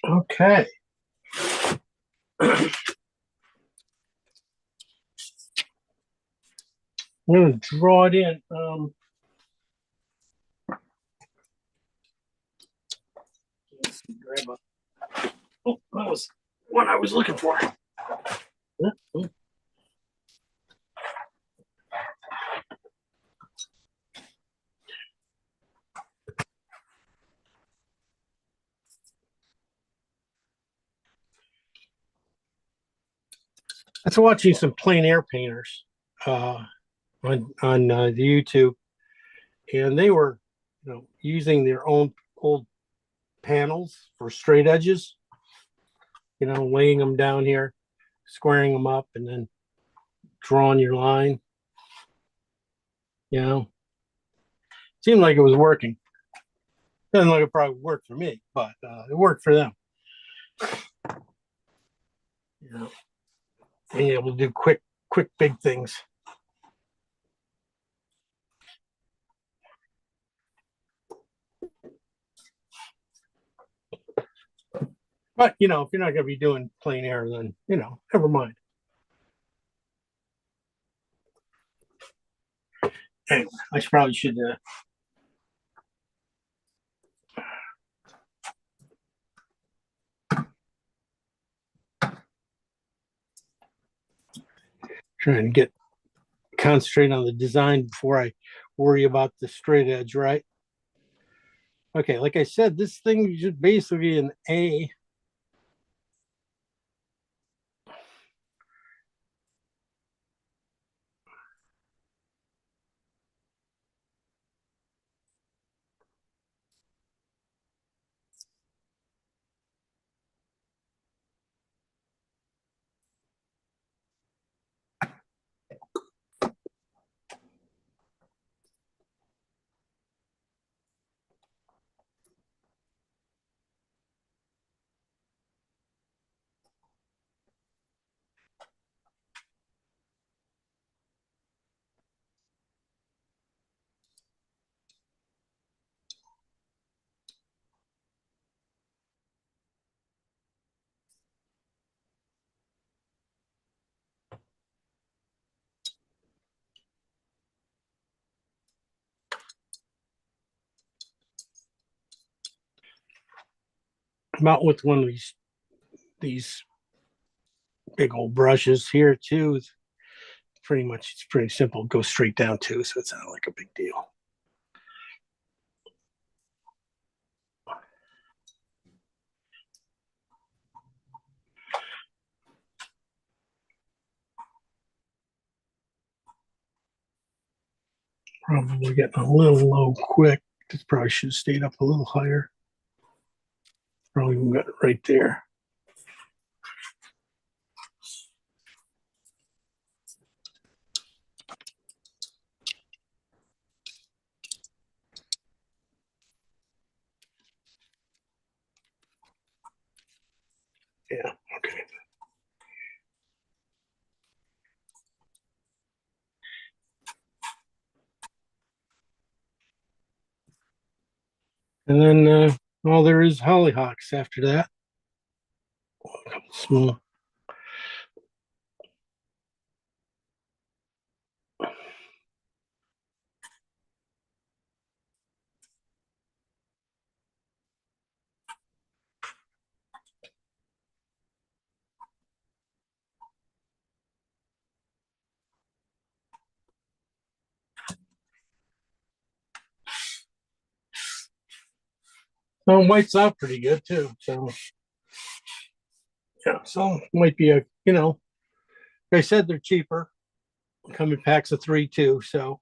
Okay. I'm going to draw it in. Let's see, grab a, oh, that was what I was looking for. I was watching some plein air painters on the YouTube, and they were, using their own old panels for straight edges. Laying them down here, squaring them up, and then drawing your line. Seemed like it was working. Doesn't look like it probably worked for me, but it worked for them. Being able to do quick, big things. But, if you're not going to be doing plein air, then, never mind. Anyway, I probably should trying to concentrate on the design before I worry about the straight edge, right? Okay, like I said, this thing is just basically an A. I'm out with one of these big old brushes here too. It's pretty simple. Go straight down too, so it's not like a big deal. Probably getting a little low quick. This probably should have stayed up a little higher. Probably got it right there. Yeah, okay. And then, well, there is hollyhocks after that. Small. Well, white's out pretty good too. So, yeah, so might be like I said, they're cheaper. Come in packs of 3 too. So,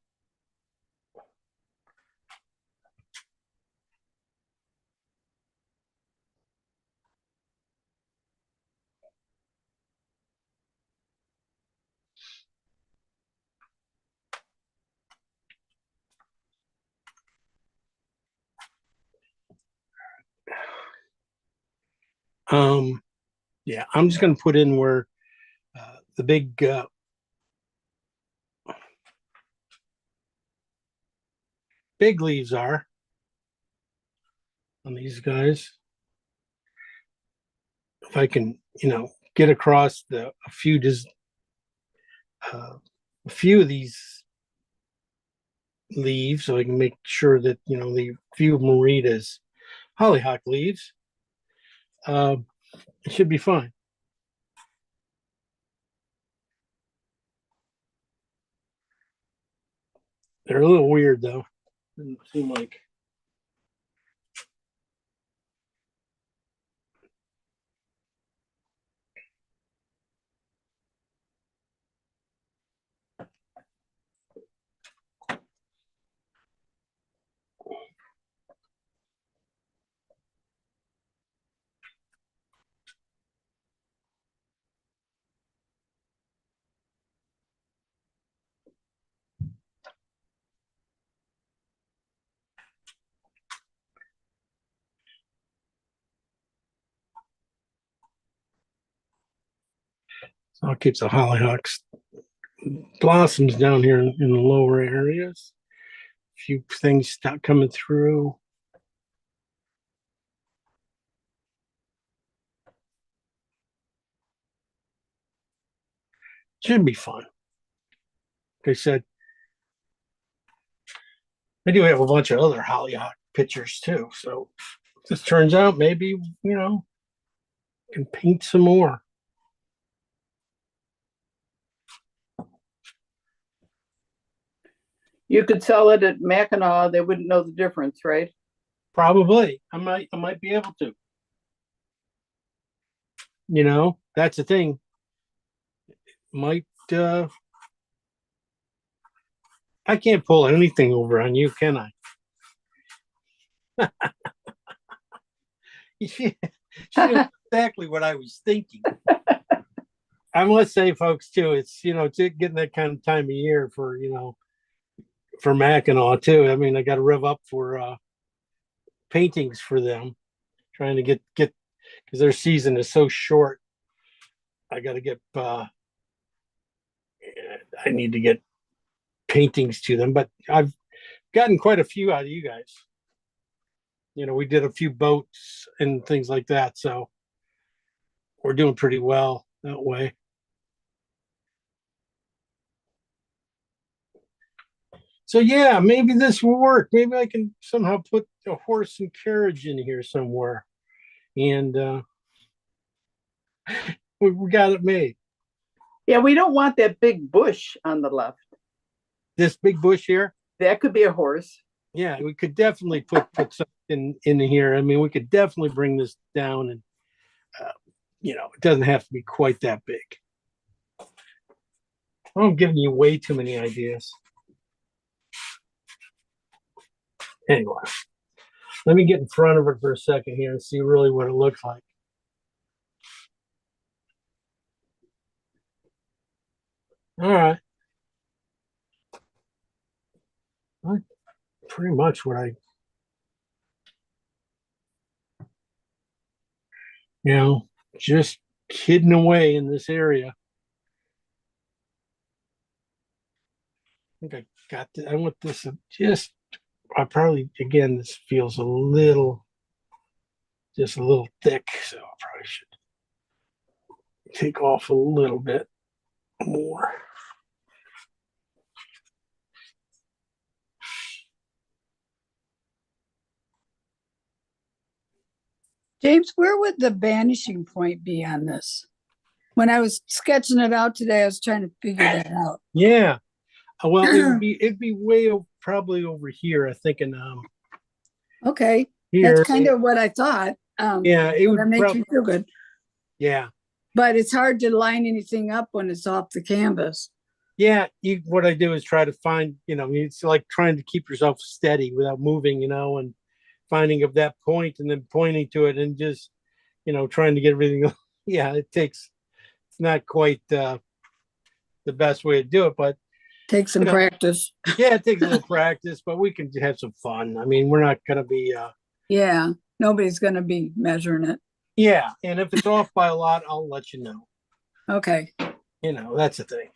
yeah, I'm just gonna put in where the big leaves are on these guys. If I can, get across a few of these leaves, so I can make sure that the few of them read as hollyhock leaves. It should be fine. They're a little weird though. Doesn't seem like. So I'll keep the hollyhocks blossoms down here in the lower areas. A few things start coming through. Should be fun. Like I said, I do have a bunch of other hollyhock pictures too. So if this turns out, maybe, can paint some more. You could sell it at Mackinac, they wouldn't know the difference, right? Probably. I might be able to. That's the thing. Might I can't pull anything over on you, can I? Exactly what I was thinking. I must say, folks, too, it's getting that kind of time of year for Mackinac too. I mean, I got to rev up for paintings for them, trying to get because their season is so short. I got to get. I need to get paintings to them, but I've gotten quite a few out of you guys. We did a few boats and things like that, so we're doing pretty well that way. So yeah, maybe this will work. Maybe I can somehow put a horse and carriage in here somewhere, and we got it made. Yeah, we don't want that big bush on the left. This big bush here. That could be a horse. Yeah, we could definitely put something in here. I mean, we could definitely bring this down, and it doesn't have to be quite that big. I'm giving you way too many ideas. Anyway, let me get in front of it for a second here and see really what it looks like. All right. Pretty much what just hidden away in this area. I think I want this just I probably, again, this feels just a little thick, so I probably should take off a little bit more. James, where would the vanishing point be on this? When I was sketching it out today, I was trying to figure that out. Yeah. Well, it'd be probably over here, I think, in Okay, here. that's kind of what I thought. Yeah, it so would that makes probably, me feel good. yeah. But it's hard to line anything up when it's off the canvas. Yeah, what I do is try to find, it's like trying to keep yourself steady without moving, and finding of that point and then pointing to it and just, trying to get everything. Yeah, it's not quite the best way to do it, but Take some practice. yeah, it takes a little practice, but we can have some fun. I mean, we're not going to be, Yeah, nobody's going to be measuring it. yeah. And if it's off by a lot, I'll let you know. Okay. That's the thing.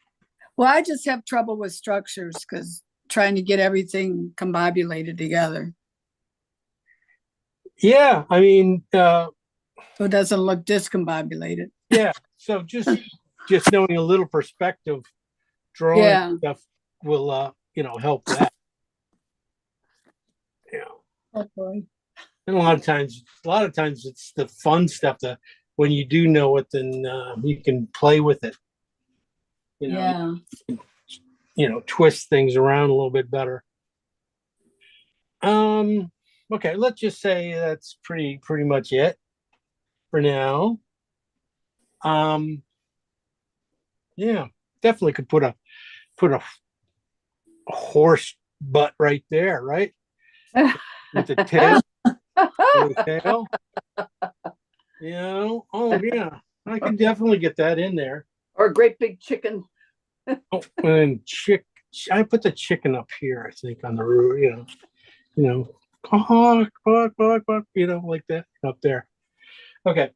Well, I just have trouble with structures because trying to get everything combobulated together. Yeah, I mean, So it doesn't look discombobulated. yeah. So just knowing a little perspective, drawing Yeah. stuff will, help that. Yeah. Oh, boy. And a lot of times it's the fun stuff that when you do know it, then you can play with it. Yeah. Twist things around a little bit better. Okay, let's just say that's pretty much it for now. Yeah, definitely could put a horse butt right there, right? With the tail. With the tail. Oh yeah, I can definitely get that in there. Or a great big chicken. Oh, and I put the chicken up here, I think, on the roof, like that up there. Okay,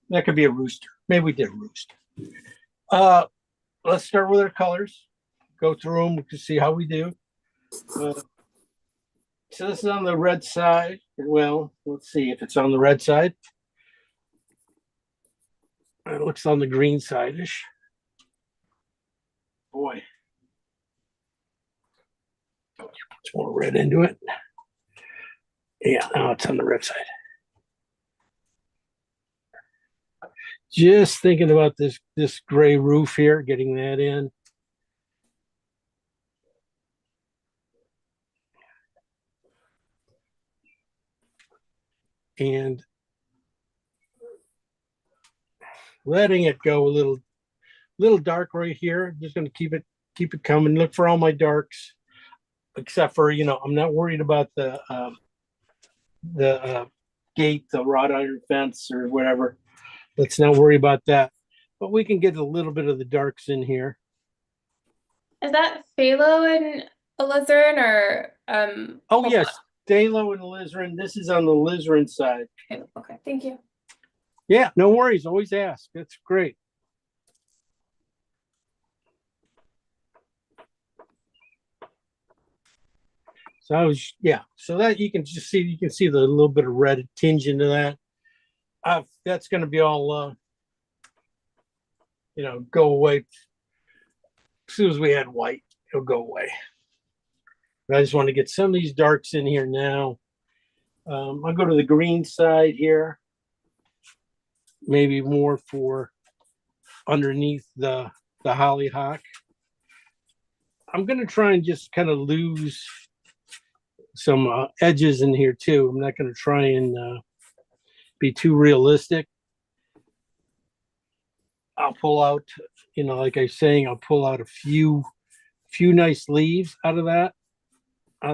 that could be a rooster. Maybe we did a roost. Let's start with our colors. Go through them to see how we do. So this is on the red side. Well, let's see if it's on the red side. It looks on the green side-ish. Boy. Much more red into it. Yeah, now it's on the red side. Just thinking about this gray roof here, getting that in. And letting it go a little dark right here. Just going to keep it coming. Look for all my darks, except for I'm not worried about the gate, the wrought iron fence, or whatever. Let's not worry about that. But we can get a little bit of the darks in here. Is that phthalo and alizarin or Oh yes, phthalo and alizarin. This is on the alizarin side. Okay, thank you. Yeah, no worries. Always ask. That's great. So so that you can see the little bit of red tinge into that. That's going to be all, go away. As soon as we add white, it'll go away. But I just want to get some of these darks in here now. I'll go to the green side here. Maybe more for underneath the hollyhock. I'm going to try and just kind of lose some edges in here too. I'm not going to try and be too realistic. I'll pull out, like I was saying, I'll pull out a few nice leaves out of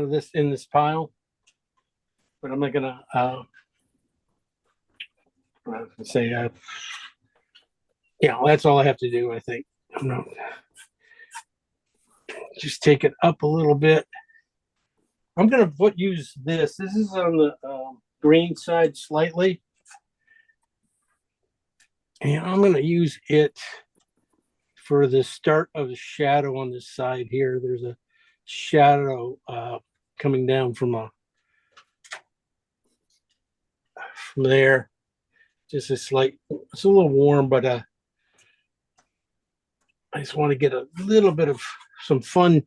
this in this pile. But I'm not gonna say that's all I have to do, I think. I'm not just take it up a little bit. I'm gonna use this. This is on the green side slightly. And I'm going to use it for the start of the shadow on this side here. There's a shadow coming down from there. Just a slight, it's a little warm, but I just want to get a little bit of some fun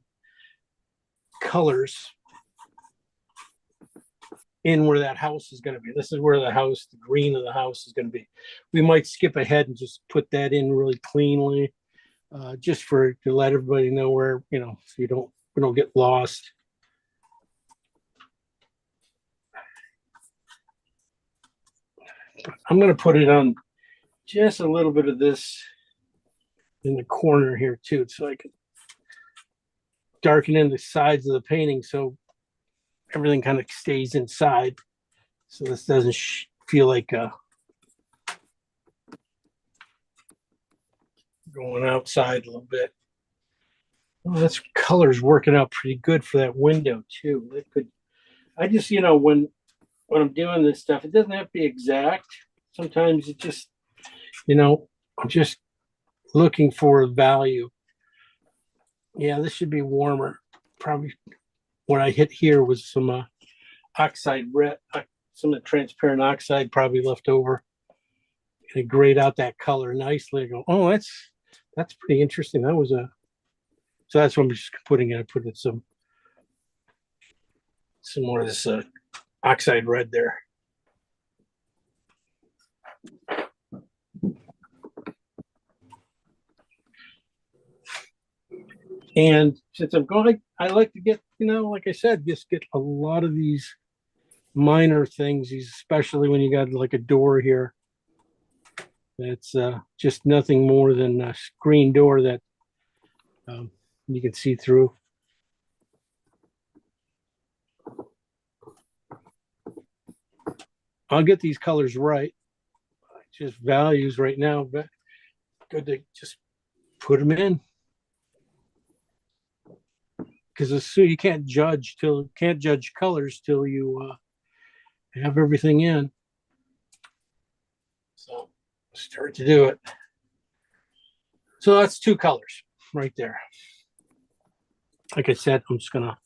colors in where that house is going to be. This is where the house, the green of the house is going to be. We might skip ahead and just put that in really cleanly, just to let everybody know where, so we don't get lost. I'm going to put it on just a little bit of this in the corner here too, so I can darken in the sides of the painting so everything kind of stays inside. So this doesn't feel like going outside a little bit. Well, this color's working out pretty good for that window too. It could, I just, when I'm doing this stuff, it doesn't have to be exact. Sometimes it just, I'm just looking for value. Yeah, this should be warmer. Probably what I hit here was some oxide red, some of the transparent oxide probably left over. And it grayed out that color nicely. I go, oh, that's pretty interesting. That was so that's what I'm just putting in. I put in some more of this oxide red there. And since I'm going, I like to get, like I said, just get a lot of these minor things, especially when you got like a door here. That's just nothing more than a screen door that you can see through. I'll get these colors right. Just values right now, but good to just put them in. Because you can't judge colors till you have everything in. So start to do it. So that's 2 colors right there. Like I said, I'm just gonna.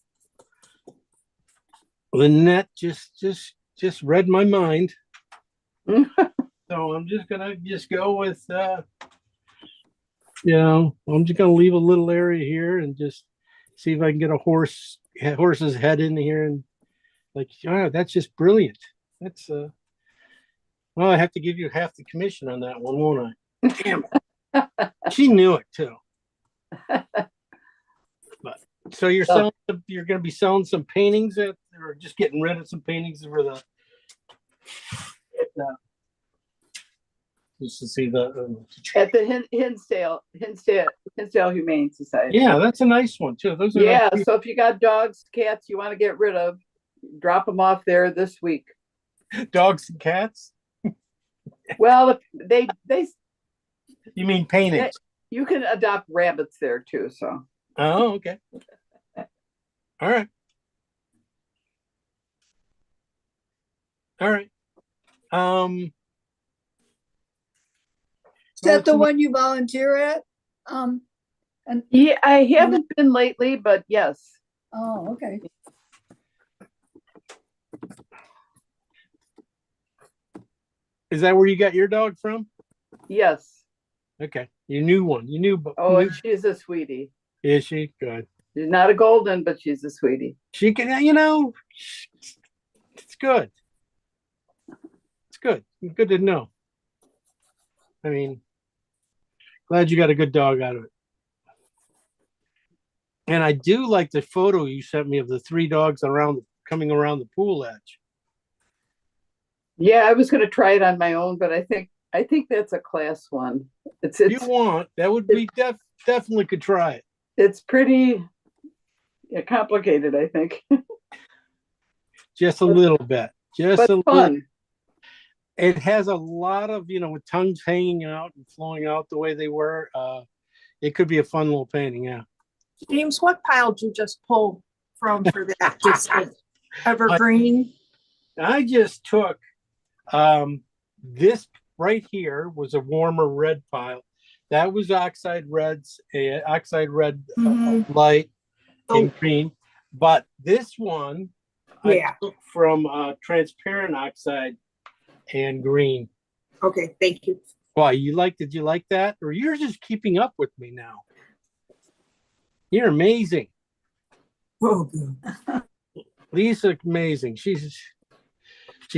Lynette just read my mind. So I'm just gonna go with I'm just gonna leave a little area here and just see if I can get a horse's head in here, and that's just brilliant. That's well, I have to give you half the commission on that one, won't I? Damn it. She knew it too. But so you're going to be selling some paintings or just getting rid of some paintings for the just to see at the Hinsdale Humane Society. Yeah, that's a nice one too. Those are nice. So if you got dogs, cats you want to get rid of, drop them off there this week. Dogs and cats? Well, they you mean paintings? You can adopt rabbits there too. So. Oh, okay. All right. All right. Is that the one you volunteer at? And yeah, I haven't been lately, but yes. Oh, okay. Is that where you got your dog from? Yes. Okay. You knew one. You knew. Oh, she's a sweetie. Is she? Good. She's not a golden, but she's a sweetie. She can, it's good. It's good. Good to know. I mean, glad you got a good dog out of it. And I do like the photo you sent me of the 3 dogs coming around the pool edge. Yeah, I was going to try it on my own, but I think that's a class one. It's if you want, that would be definitely could try it. It's pretty complicated, I think. Just a little bit. Just but a fun. Little. It has a lot of, with tongues hanging out and flowing out the way they were. It could be a fun little painting, yeah. James, what pile did you just pull from for that? Just evergreen? I just took this right here was a warmer red pile. That was oxide red light and green. But this one, Yeah. I took from transparent oxide and green. Okay, thank you. Why, did you like that? Or you're just keeping up with me now? You're amazing. Oh, good. Lisa, amazing. She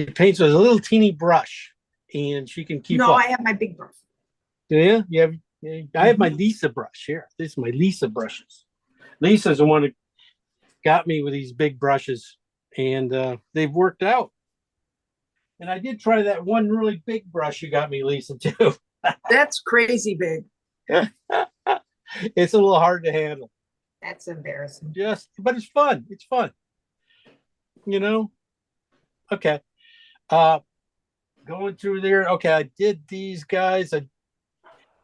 paints with a little teeny brush and she can keep No, up. I have my big brush. Yeah, I have my Lisa brush here. This is my Lisa brushes. Lisa's the one who got me with these big brushes, and they've worked out. And I did try that one really big brush you got me, Lisa, too. That's crazy big. It's a little hard to handle. That's embarrassing. But it's fun. It's fun. You know? Okay. Going through there. Okay, I did these guys.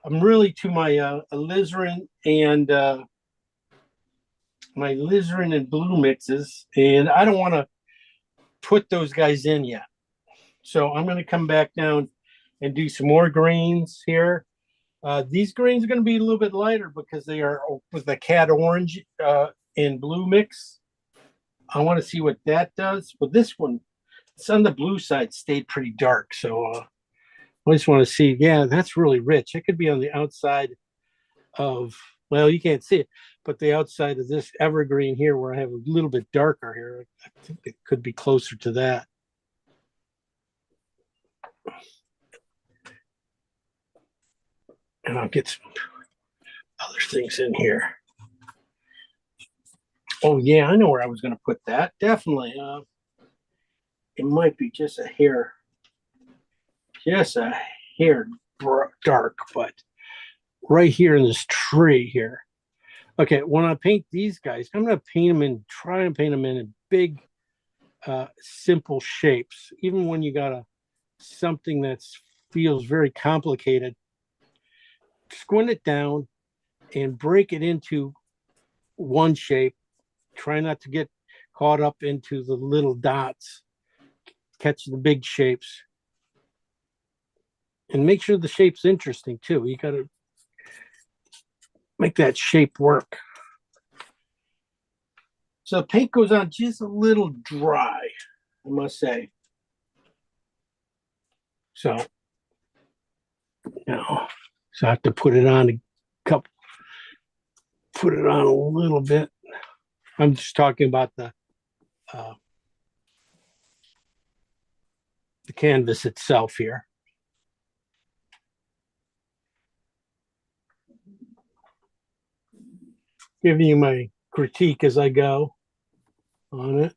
I'm really to my alizarin and my alizarin and blue mixes, and I don't want to put those guys in yet. So I'm going to come back down and do some more greens here. These greens are going to be a little bit lighter because they are with the cad orange and blue mix. I want to see what that does. But this one, it's on the blue side, stayed pretty dark. So I just want to see. Yeah, that's really rich. It could be on the outside of, well, you can't see it, but the outside of this evergreen here where I have a little bit darker here. I think it could be closer to that. And I'll get some other things in here. Oh yeah, I know where I was going to put that. Definitely. It might be just a hair dark, but right here in this tree here. Okay, when I paint these guys, I'm going to try and paint them in big, simple shapes. Even when you got something that feels very complicated, squint it down and break it into one shape. Try not to get caught up into the little dots. Catch the big shapes. And make sure the shape's interesting too. You got to make that shape work. So the paint goes on just a little dry, I must say. So, so I have to put it on put it on a little bit. I'm just talking about the canvas itself here. Giving you my critique as I go on it.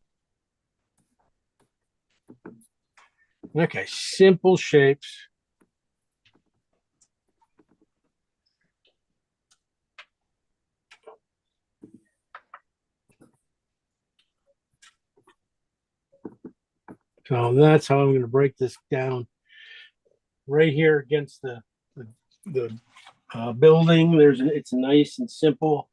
Okay, simple shapes. So that's how I'm going to break this down. Right here against the building, it's nice and simple,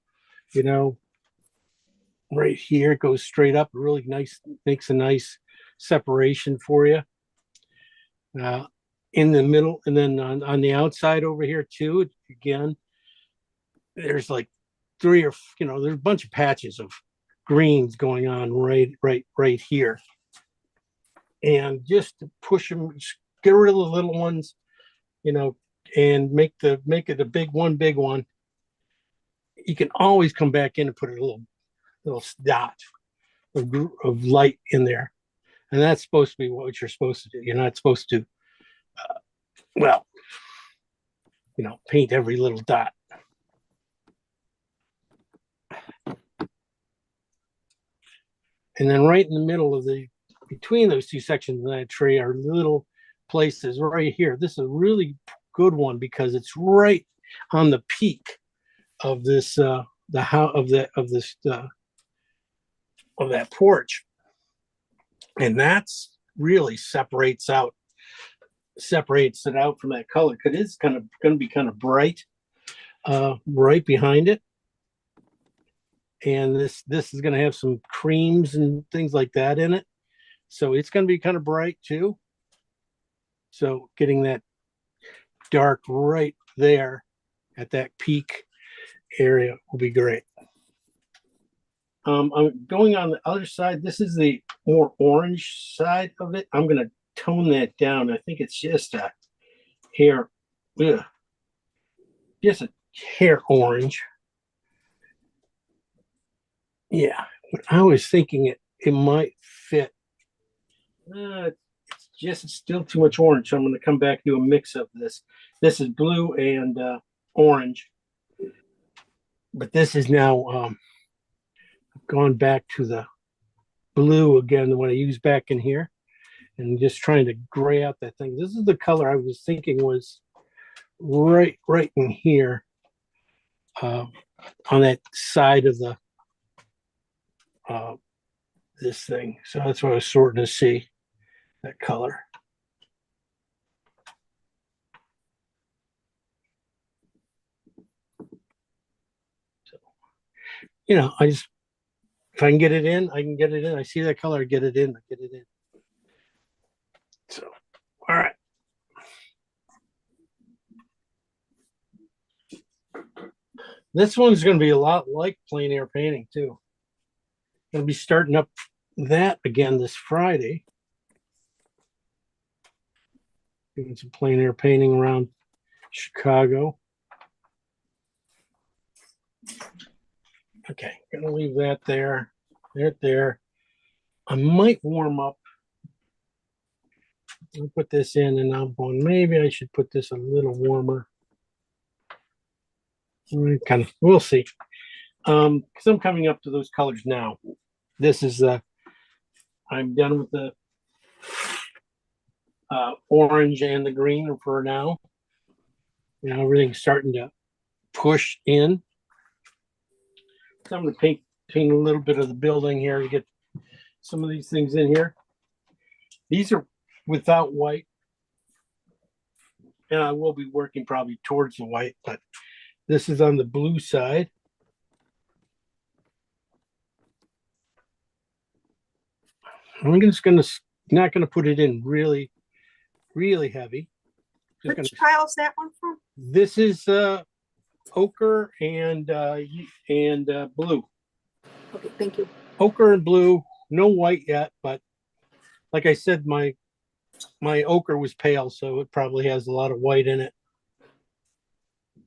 Right here, it goes straight up, really nice, makes a nice separation for you. In the middle, and then on the outside over here too, again, there's like there's a bunch of patches of greens going on right here. And just to push them, get rid of the little ones, and make it a big one. You can always come back in and put a little dot of light in there, and that's supposed to be what you're supposed to do. You're not supposed to, paint every little dot. And then right in the middle of between those two sections of that tree are little places right here. This is a really good one because it's right on the peak of this of that porch, and that's really separates it out from that color because it's kind of going to be kind of bright right behind it. And this is going to have some creams and things like that in it, so it's going to be kind of bright too. So getting that dark right there at that peak area will be great. I'm going on the other side. This is the more orange side of it. I'm gonna tone that down. I think it's just a hair, ugh, just a hair orange. Yeah, but I was thinking it might fit. It's just still too much orange. So I'm gonna come back to a mix of this. This is blue and orange, but this is now gone back to the blue again, the one I used back in here, and just trying to gray out that thing. This is the color I was thinking was right in here, on that side of the this thing. So that's what I was sorting to see, that color. So, you know, I just, if I can get it in, I can get it in. I see that color, I get it in, I get it in. So, all right. This one's going to be a lot like plein air painting too. Going to be starting up that again this Friday. Doing some plein air painting around Chicago. Okay, gonna leave that there. There. I might warm up. I'll put this in and I'm going, maybe I should put this a little warmer. Kind of, we'll see. Because I'm coming up to those colors now. This is I'm done with the orange and the green for now. You know, everything's starting to push in. So I'm going to paint a little bit of the building here to get some of these things in here. These are without white. And I will be working probably towards the white, but this is on the blue side. I'm just not gonna put it in really heavy. Just Which tile's that one from? This is ochre and blue. Okay, thank you. Ochre and blue, no white yet, but like I said, my ochre was pale, so it probably has a lot of white in it.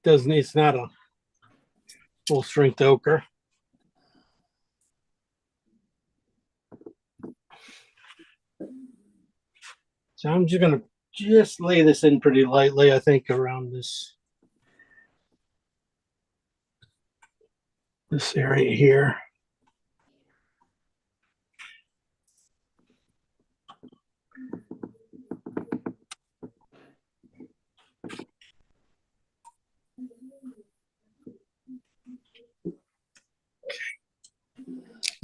It's not a full strength ochre. So I'm just gonna lay this in pretty lightly, I think, around this area here.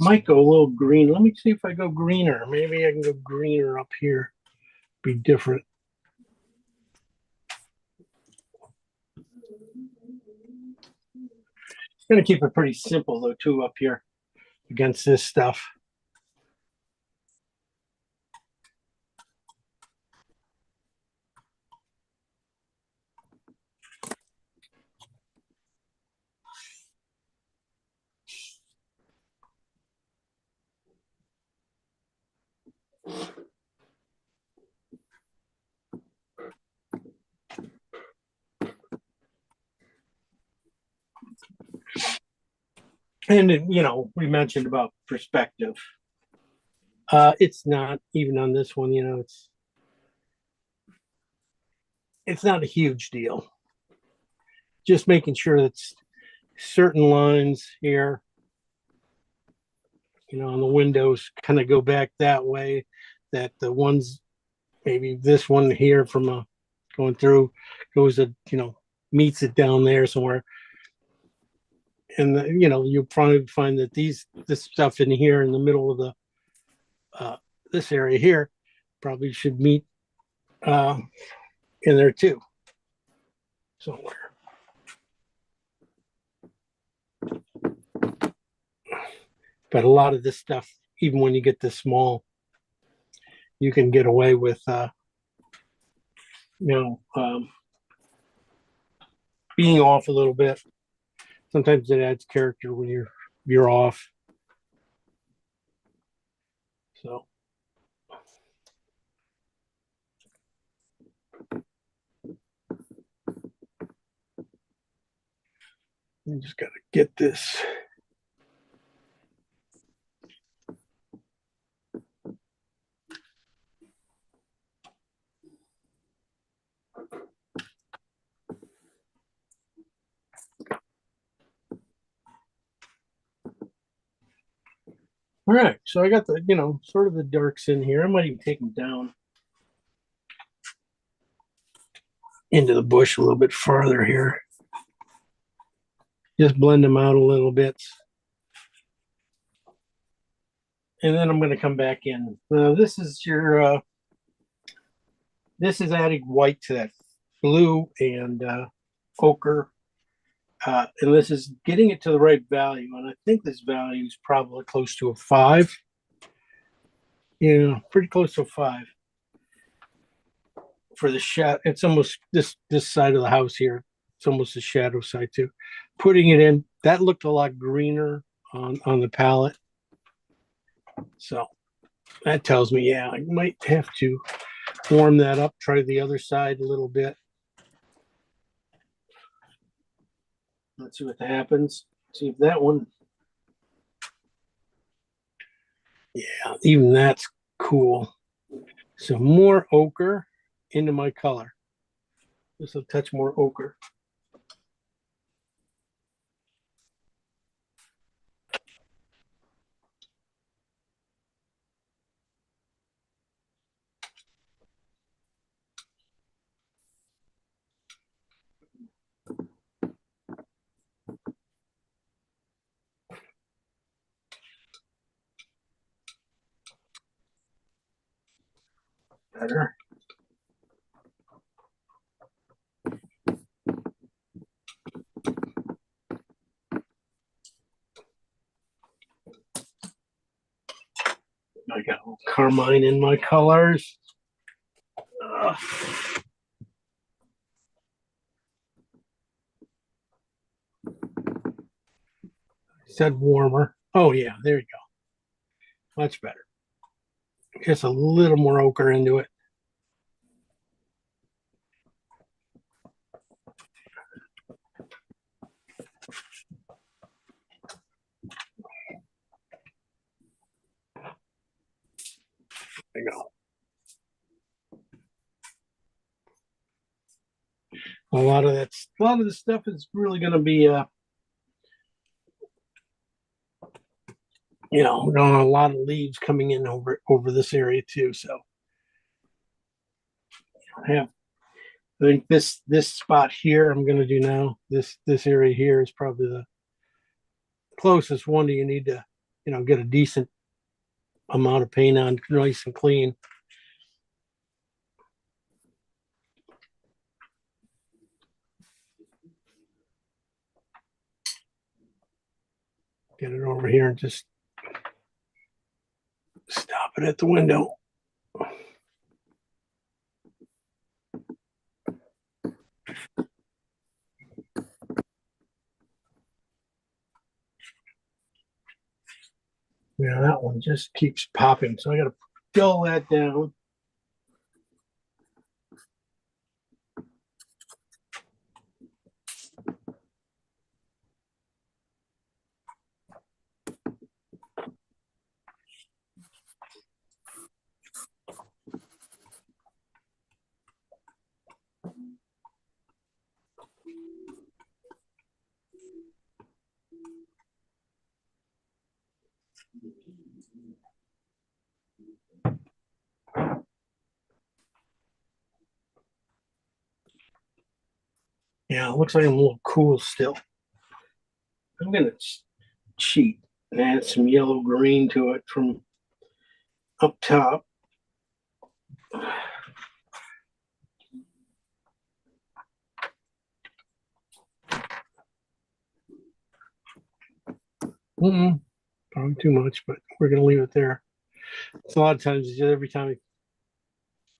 Might go a little green. Let me see if I go greener. Maybe I can go greener up here. Be different. Gonna keep it pretty simple though too up here against this stuff. And you know, we mentioned about perspective. It's not even on this one, you know, it's not a huge deal. Just making sure that certain lines here, you know, on the windows kind of go back that way, that the ones, maybe this one here from going through goes, you know, meets it down there somewhere. And you know, you'll probably find that this stuff in here in the middle of the this area here probably should meet in there too, somewhere. But a lot of this stuff, even when you get this small, you can get away with you know, being off a little bit. Sometimes it adds character when you're off. So. I just gotta get this. All right, so I got the, sort of the darks in here. I might even take them down into the bush a little bit farther here. Just blend them out a little bit. And then I'm going to come back in. This is your, this is adding white to that blue and ochre. And this is getting it to the right value. And I think this value is probably close to a 5. Yeah, pretty close to a 5. For the shadow, it's almost this side of the house here. It's almost the shadow side too. Putting it in, that looked a lot greener on the palette. So that tells me, yeah, I might have to warm that up, try the other side a little bit. Let's see what happens. See if that one. Yeah, even that's cool. So more ochre into my color. Just a touch more ochre. Better. I got a little carmine in my colors. Said warmer. Oh yeah, there you go. Much better. Just a little more ochre into it. There you go. A lot of the stuff is really going to be, a lot of leaves coming in over this area too. So I think this spot here I'm going to do now. This area here is probably the closest one that you need to, get a decent amount of paint on, nice and clean. Get it over here and just stop it at the window. Yeah, that one just keeps popping. So I got to dull that down. Yeah, it looks like I'm a little cool still. I'm going to cheat and add some yellow green to it from up top. Probably too much, but we're going to leave it there. It's a lot of times, every time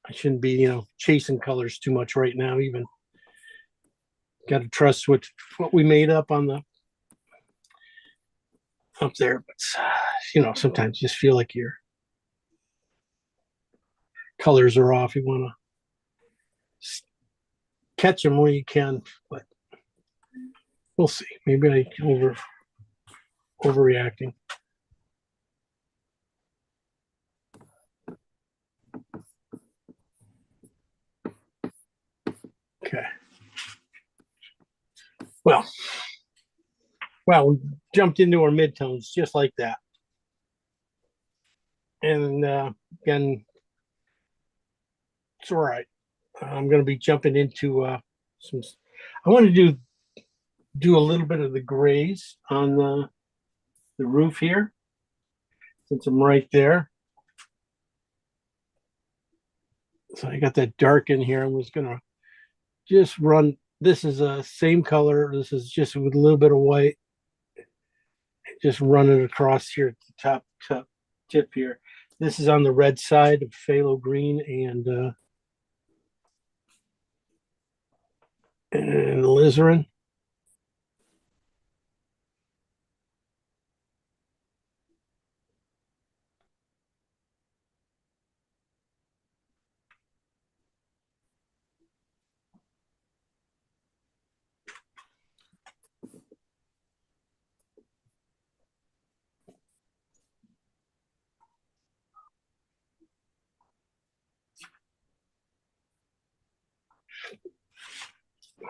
I shouldn't be, chasing colors too much right now, even. Got to trust what we made up on the up there, but sometimes you just feel like you're colors are off. You want to catch them where you can, but we'll see. Maybe I overreacting. Okay. Well, we jumped into our midtones just like that. And again, it's all right. I'm going to be jumping into some. I want to do a little bit of the grays on the roof here, since I'm right there. So I got that dark in here. I was going to just run. This is a same color. This is just with a little bit of white. Just run it across here at the top tip here. This is on the red side of phthalo green and alizarin.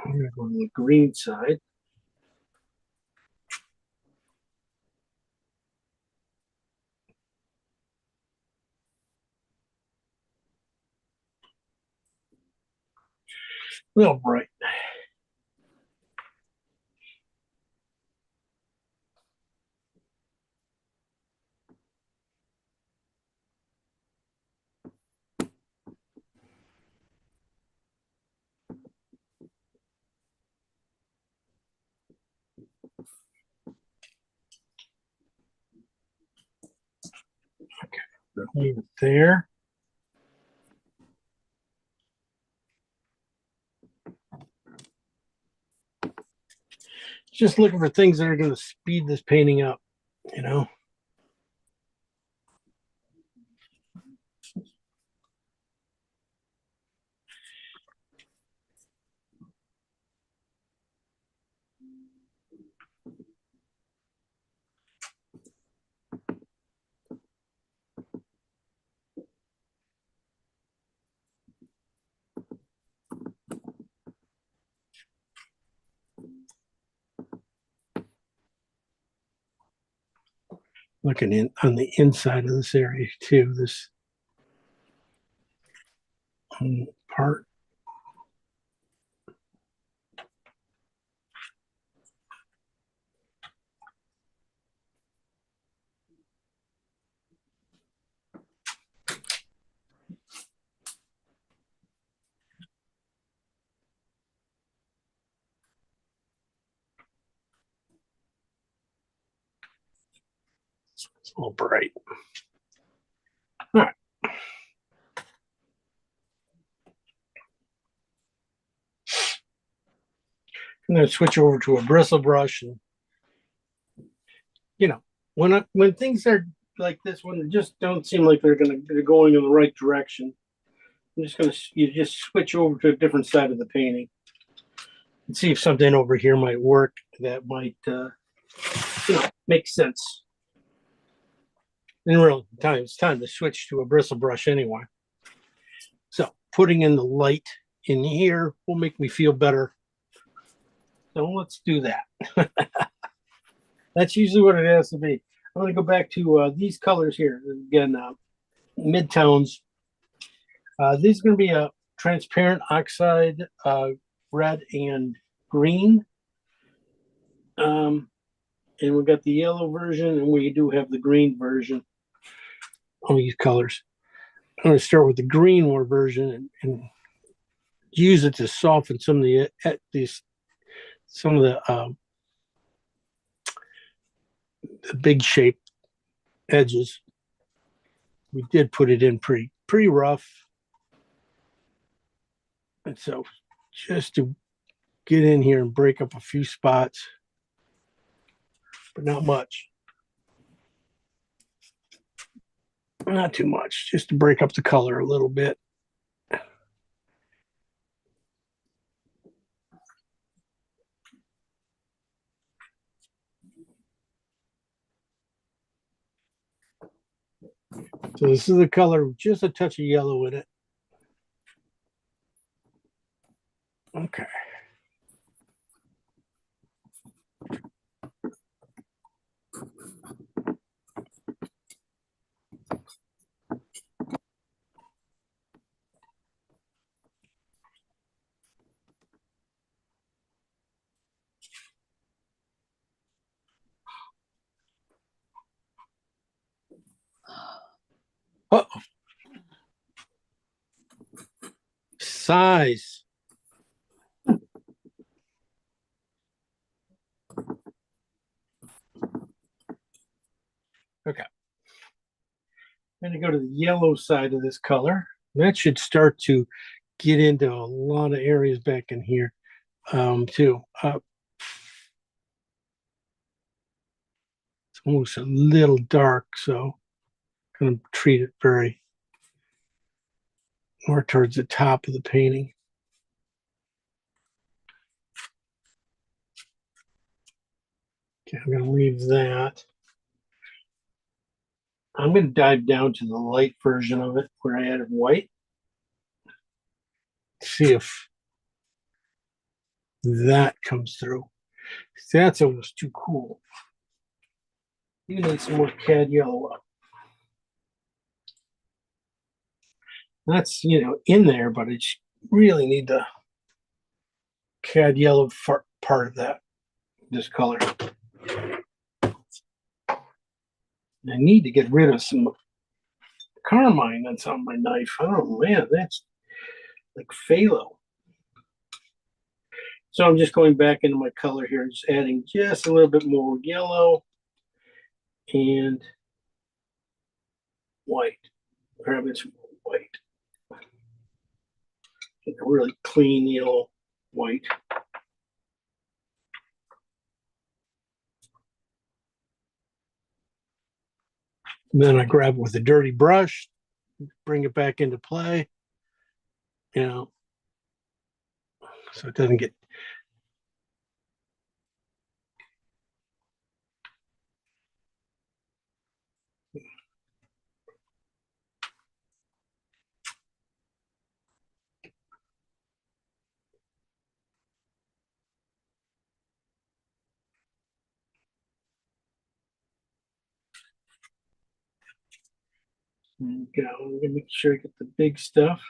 I'm going to go to the green side. A little bright. Okay, leave it there. Just looking for things that are going to speed this painting up, you know. Looking in on the inside of this area too, this part. It's a little bright. All right. I'm going to switch over to a bristle brush, and you know, when things are like this one, they just don't seem like they're going in the right direction. I'm just going to you just switch over to a different side of the painting and see if something over here might work that might make sense. In real time, it's time to switch to a bristle brush anyway. So putting in the light in here will make me feel better. So let's do that. That's usually what it has to be. I'm going to go back to these colors here. Again, midtones. These are going to be a transparent oxide, red and green. And we've got the yellow version, and we do have the green version of these colors. I'm going to start with the green version and use it to soften some of the big shape edges. We did put it in pretty rough, and so just to get in here and break up a few spots, but not much. Not too much, just to break up the color a little bit. So this is the color, with just a touch of yellow in it. Okay. Oh, size. Okay. I'm going to go to the yellow side of this color. That should start to get into a lot of areas back in here too. It's almost a little dark, so I'm going to treat it very more towards the top of the painting. Okay, I'm going to leave that. I'm going to dive down to the light version of it where I added white. See if that comes through. That's almost too cool. You need some more cad yellow up. That's, in there, but it really need the cad yellow part of that, this color. I need to get rid of some carmine that's on my knife. Oh man, that's like phthalo. So I'm just going back into my color here, just adding just a little bit more yellow and white. Grabbing some white. Get a really clean yellow white. And then I grab it with a dirty brush, bring it back into play, so it doesn't get. I'm gonna make sure I get the big stuff.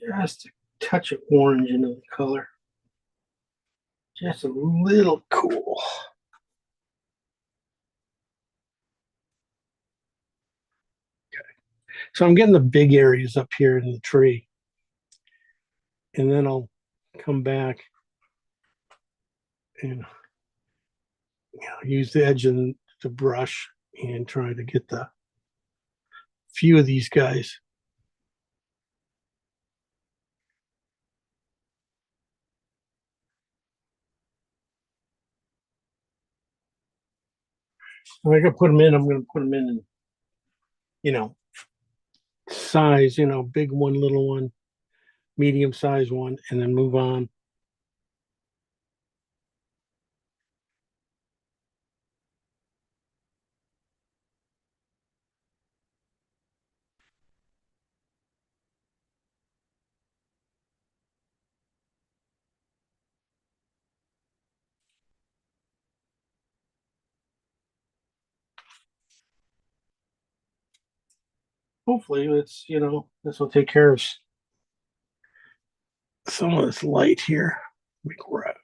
Just a touch of orange into the color. Just a little cool. Okay. So I'm getting the big areas up here in the tree. And then I'll come back and use the edge of the brush and try to get the few of these guys. If I can put them in, I'm going to put them in, size, big one, little one, medium size one, and then move on. Hopefully it's, this will take care of some of this light here. Be right.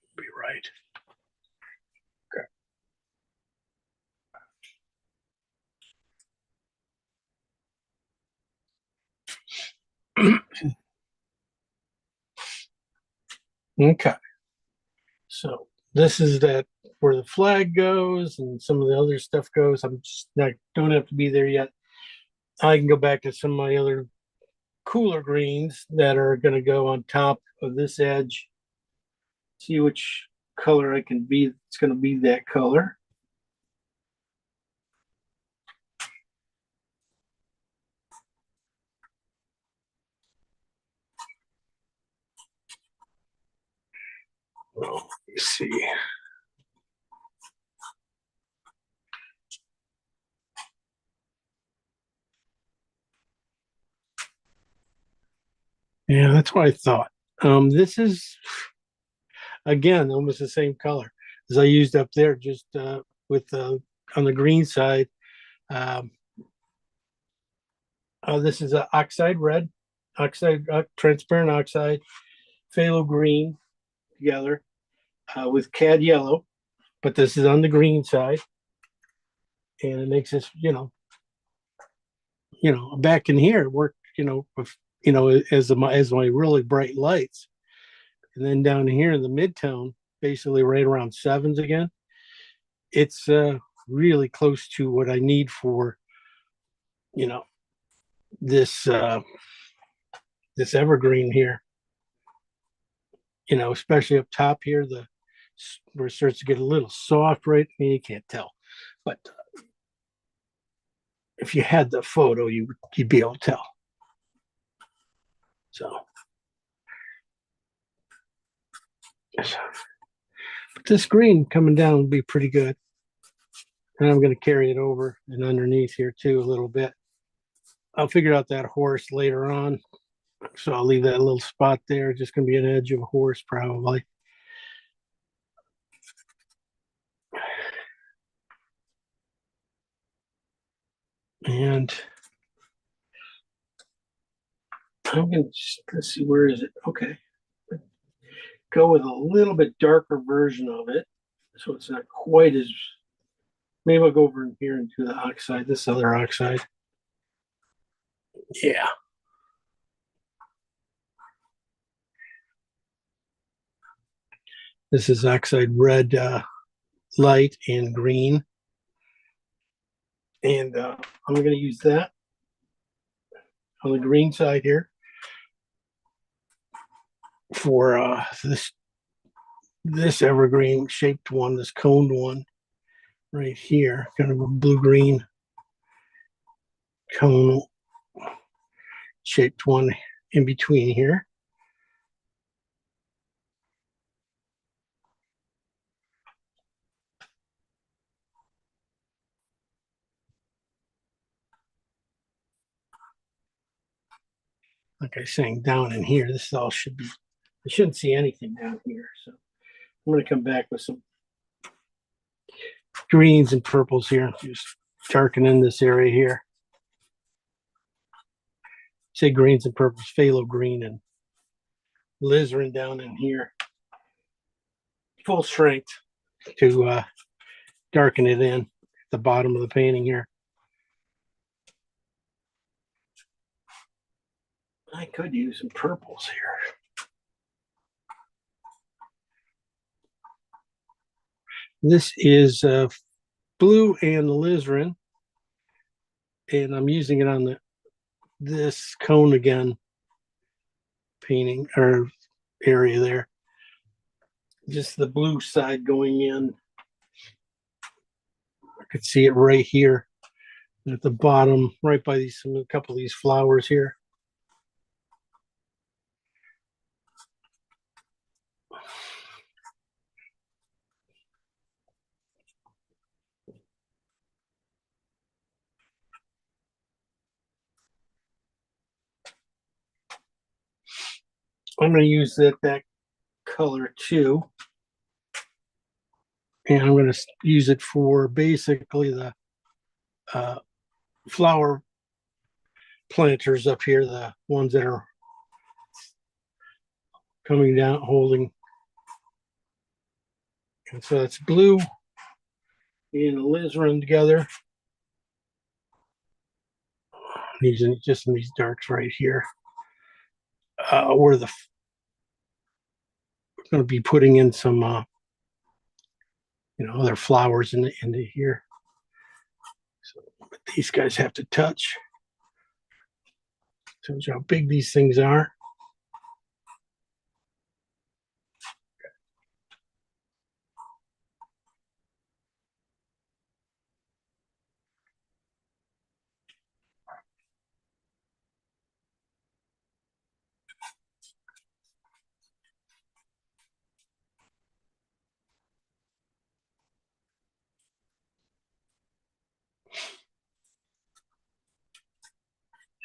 Okay. So this is that where the flag goes and some of the other stuff goes. I'm just not, don't have to be there yet. I can go back to some of my other cooler greens that are going to go on top of this edge. See which color I can be. It's going to be that color. Well, let me see. Yeah, that's what I thought. This is again almost the same color as I used up there, just with on the green side. Um, this is a oxide red, oxide transparent oxide, phthalo green together with cad yellow, but this is on the green side, and it makes this, back in here it worked, with, as my really bright lights, and then down here in the midtone, basically right around sevens again. It's really close to what I need for, this this evergreen here. Especially up top here, where it starts to get a little soft, right? You can't tell, but if you had the photo, you'd be able to tell. So, but this green coming down would be pretty good, and I'm going to carry it over and underneath here too a little bit. I'll figure out that horse later on, so I'll leave that little spot there. Just going to be an edge of a horse probably. And I'm going to just, let's see, where is it? Okay. Go with a little bit darker version of it. So it's not quite as, maybe I'll go over in here into the oxide, this other oxide. Yeah. This is oxide red, light and green. And I'm going to use that on the green side here for this evergreen shaped one, this coned one right here, kind of a blue-green cone shaped one in between here. Like I was saying, down in here, this all should be, I shouldn't see anything down here. So I'm going to come back with some greens and purples here, just darken in this area here. Say greens and purples, phthalo green and alizarin down in here. Full strength to darken it in at the bottom of the painting here. I could use some purples here. This is blue and alizarin, and I'm using it on this cone again painting or area there. Just the blue side going in. I could see it right here at the bottom, right by a couple of these flowers here. I'm going to use that color too. And I'm going to use it for basically the flower planters up here, the ones that are coming down, holding. And so it's blue and alizarin together. Using just in these darks right here. where we're going to be putting in some, other flowers into here. So but these guys have to touch. Tells you how big these things are.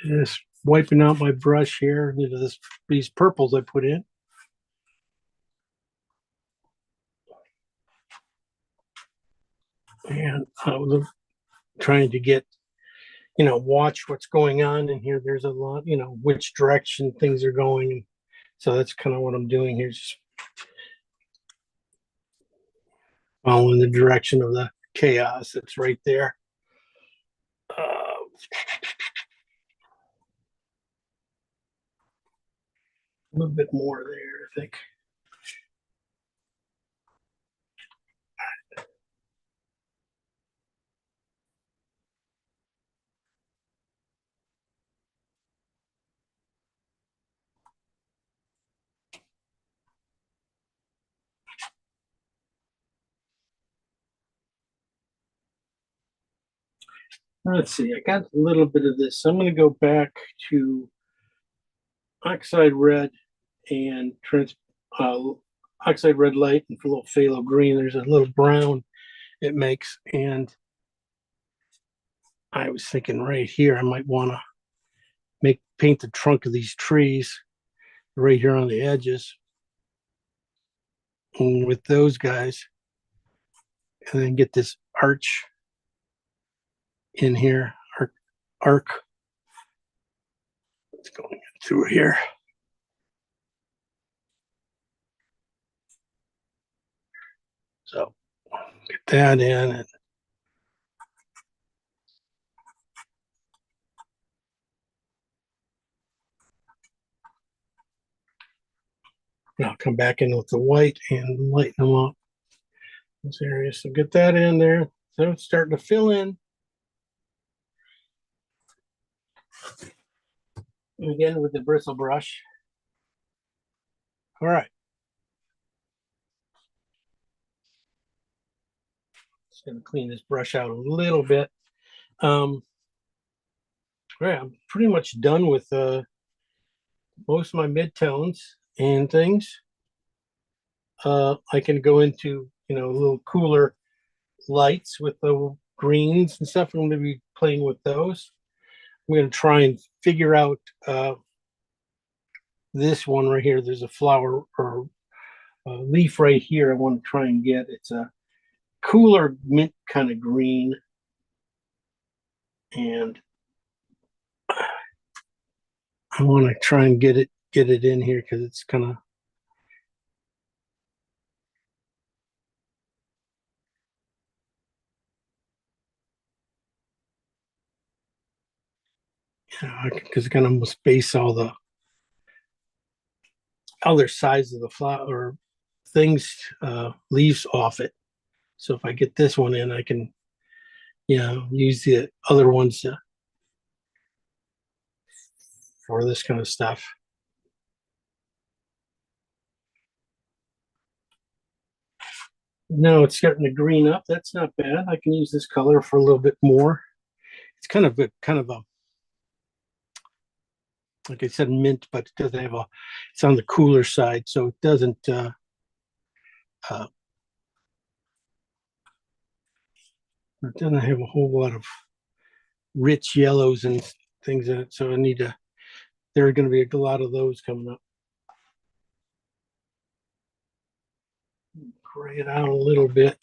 Just wiping out my brush here into these purples I put in. And I was trying to get, watch what's going on in here. There's a lot, which direction things are going. So that's kind of what I'm doing here, just following the direction of the chaos that's right there. A little bit more there, I think. Let's see, I got a little bit of this. So I'm going to go back to oxide red and oxide red light and for a little phthalo green. There's a little brown it makes. And I was thinking right here, I might want to paint the trunk of these trees right here on the edges. And with those guys, and then get this arch in here, arc. It's going through here. So get that in and I'll come back in with the white and lighten them up. This area. So get that in there. So it's starting to fill in. Again with the bristle brush. All right. Just going to clean this brush out a little bit. All right, I'm pretty much done with most of my midtones and things. I can go into, a little cooler lights with the greens and stuff. I'm going to be playing with those. I'm going to try and figure out this one right here. There's a flower or a leaf right here I want to try and get. It's a cooler mint kind of green. And I want to try and get it in here because it's kind of because it's gonna space all the other sides of the flower things, leaves off it. So if I get this one in, I can, use the other ones for this kind of stuff. No, it's starting to green up. That's not bad. I can use this color for a little bit more. It's kind of a like I said, mint, but it doesn't have it's on the cooler side, so it doesn't it doesn't have a whole lot of rich yellows and things in it. So there are going to be a lot of those coming up. Gray it out a little bit.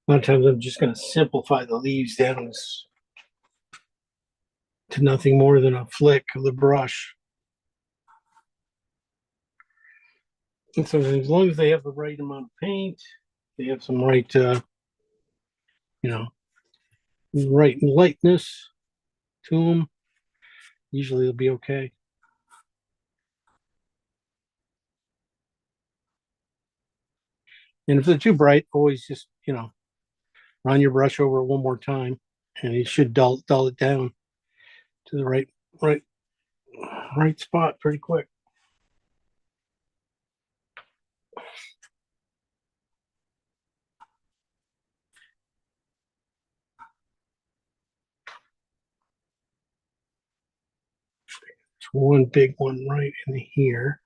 A lot of times I'm just gonna simplify the leaves down to nothing more than a flick of the brush. And so as long as they have the right amount of paint, they have some right, you know, right lightness to them, usually they'll be okay. And if they're too bright, always just, run your brush over it one more time, and it should dull it down to the right spot pretty quick. It's one big one right in here.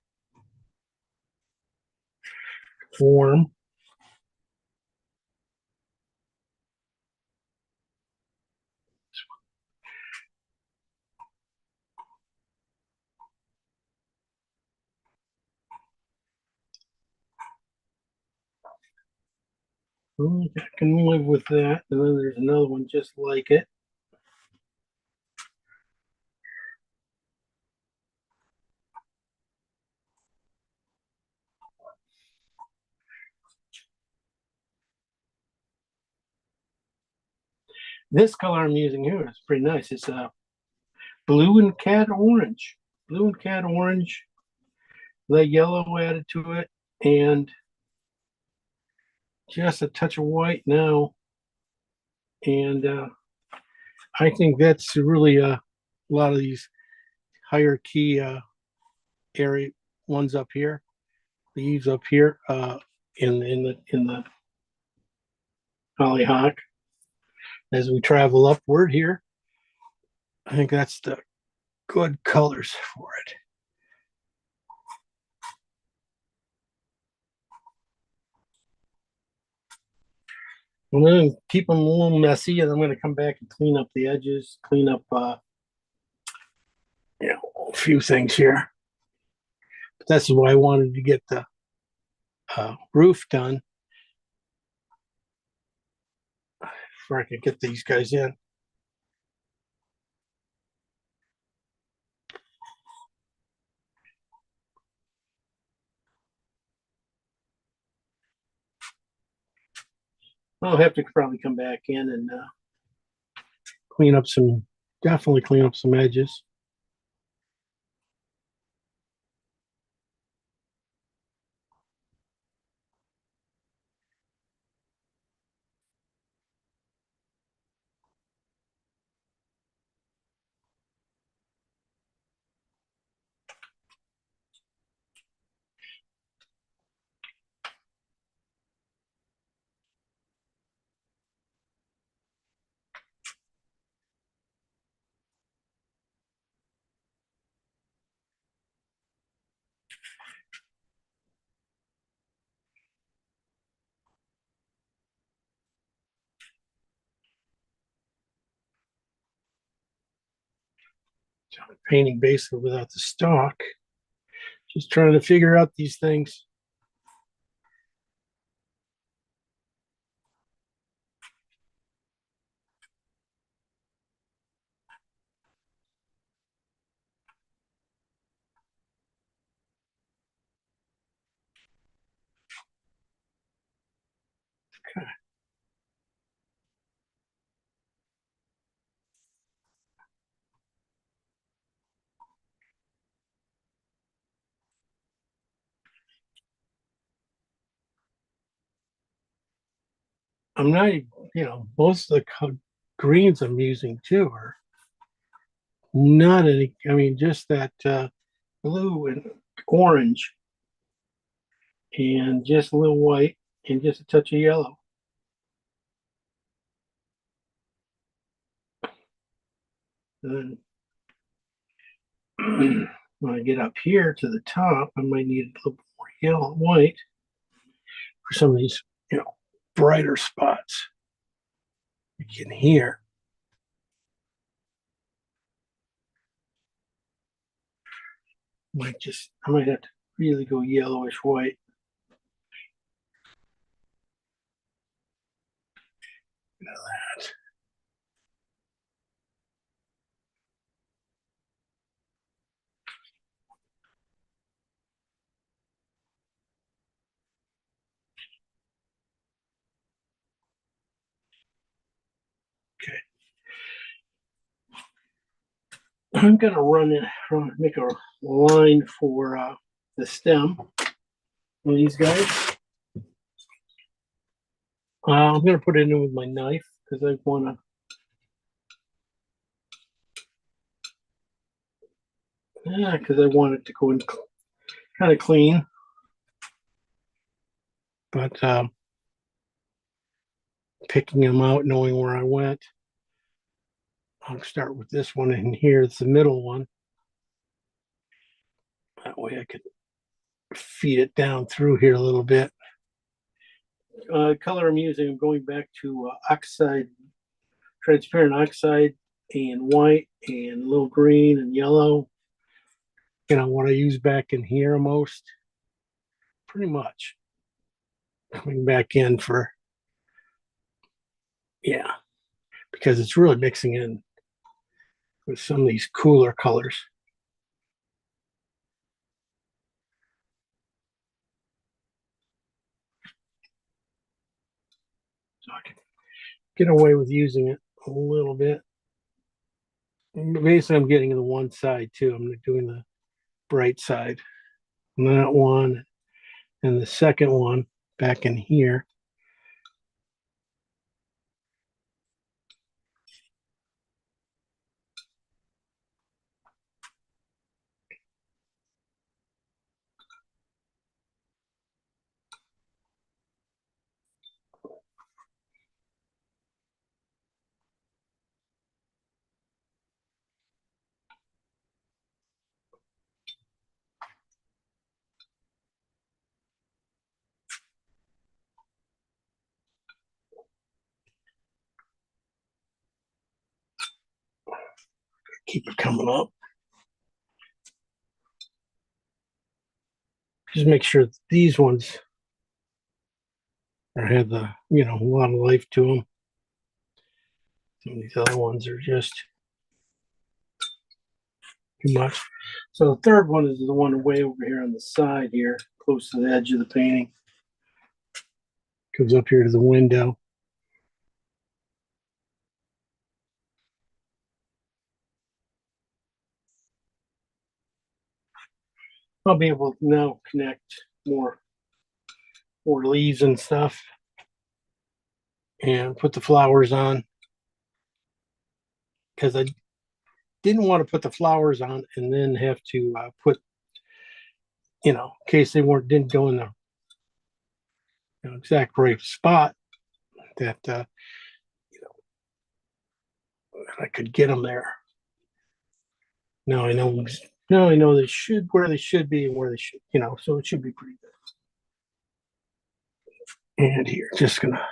Warm. I can live with that. And then there's another one just like it. This color I'm using here is pretty nice. It's a blue and cat orange. Blue and cat orange. The yellow added to it, and just a touch of white now. And I think that's really a lot of these higher key area ones up here, leaves up here in the hollyhock. As we travel upward here, I think that's the good colors for it. I'm going to keep them a little messy, and I'm going to come back and clean up the edges, clean up a few things here. But that's why I wanted to get the roof done before I could get these guys in. I'll have to probably come back in and definitely clean up some edges. So I'm painting basically without the stock. Just trying to figure out these things. Okay. I'm not, most of the greens I'm using too are not any, just that blue and orange and just a little white and just a touch of yellow. And then when I get up here to the top, I might need a little bit more yellow and white for some of these, brighter spots. You can hear. I might have to really go yellowish white. that. Okay. I'm gonna make a line for the stem on these guys. I'm gonna put it in with my knife because I wanna. Yeah, because I want it to go in kind of clean. But picking them out, knowing where I went, I'll start with this one in here. It's the middle one. That way I could feed it down through here a little bit. Color I'm using, I'm going back to oxide, transparent oxide, and white, and a little green and yellow. You know, what I use back in here most, pretty much. Coming back in for, yeah, because it's really mixing in with some of these cooler colors. So I can get away with using it a little bit. Basically, I'm getting the one side too. I'm doing the bright side. And that one and the second one back in here. Keep it coming up. Just make sure that these ones have the, you know, a lot of life to them. Some of these other ones are just too much. So the third one is the one way over here on the side here, close to the edge of the painting. Comes up here to the window. I'll be able to now connect more leaves and stuff and put the flowers on, because I didn't want to put the flowers on and then have to put, you know, in case they didn't go in the, you know, exact right spot, that you know, I could get them there. Now I know they should, where they should be and where they should, you know, so it should be pretty good. And here, just gonna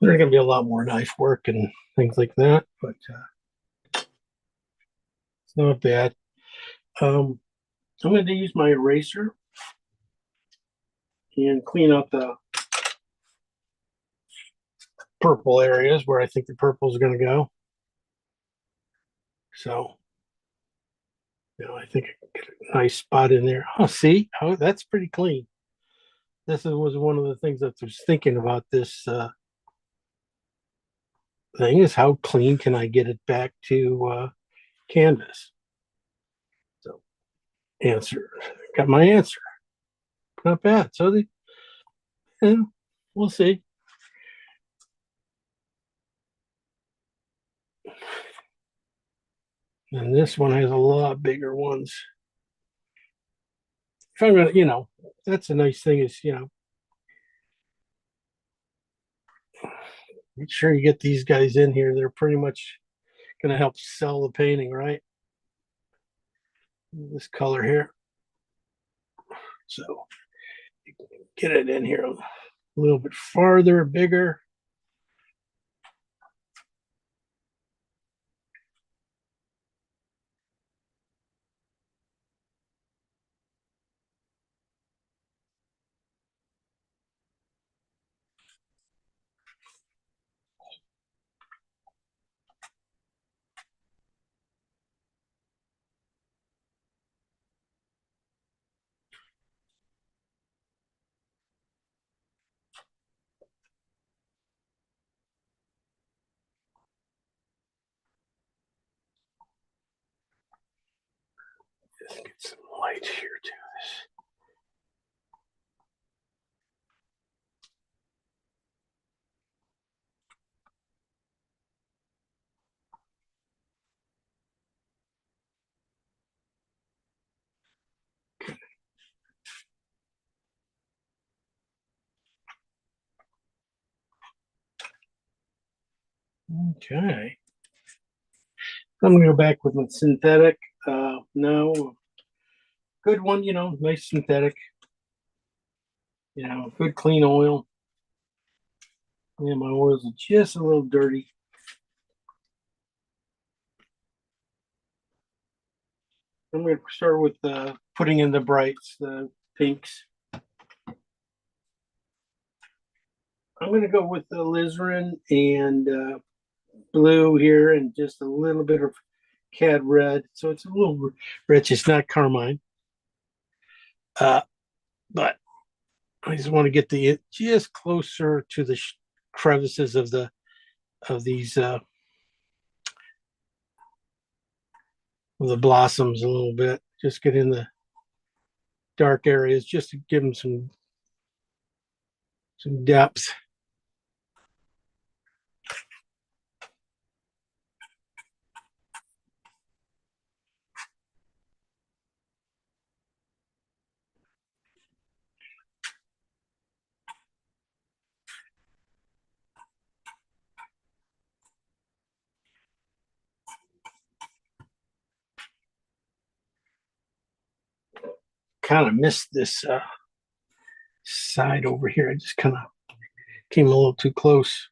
there's going to be a lot more knife work and things like that, but it's not bad. I'm going to use my eraser and clean up the purple areas where I think the purple is going to go. So, you know, I think I can get a nice spot in there. Oh, see, oh, that's pretty clean. This was one of the things that I was thinking about this thing, is how clean can I get it back to canvas? So, got my answer. Not bad. So we'll see. And this one has a lot bigger ones. If I'm gonna, you know, that's a nice thing is, you know, make sure you get these guys in here. They're pretty much gonna help sell the painting, right? This color here. So get it in here a little bit farther, bigger. Just get some light here to this. Okay. I'm gonna go back with my synthetic. No, good one, nice synthetic. Good clean oil. Yeah, my oils are just a little dirty. I'm gonna start with putting in the brights, the pinks. I'm gonna go with the alizarin and blue here, and just a little bit of cad red. So it's a little rich. It's not carmine. But I just want to get just closer to the crevices of these of the blossoms a little bit. Just get in the dark areas just to give them some depth. Kind of missed this side over here. I just kind of came a little too close.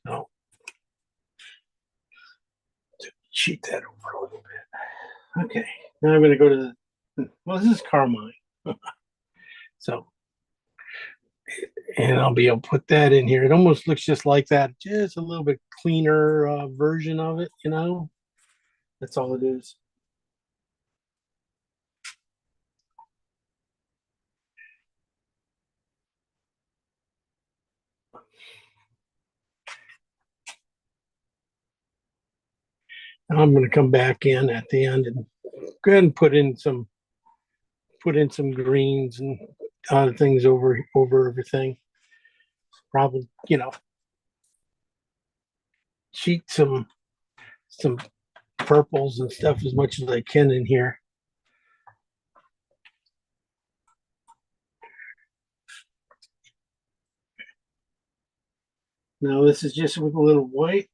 No. Cheat that over a little bit. Okay. Now I'm going to go to this is carmine. So, and I'll be able to put that in here. It almost looks just like that, just a little bit cleaner version of it, That's all it is. I'm going to come back in at the end and go ahead and put in some greens and other things over everything. Probably, cheat some purples and stuff as much as I can in here. Now this is just with a little white.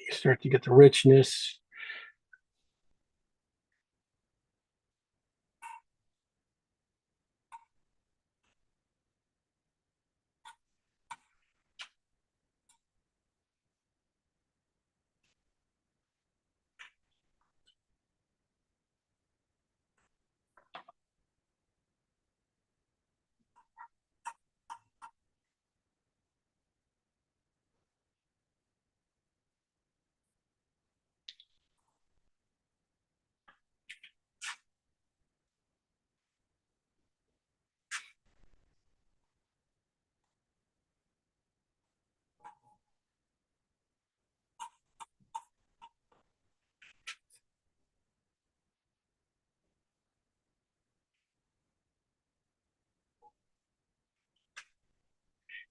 You start to get the richness.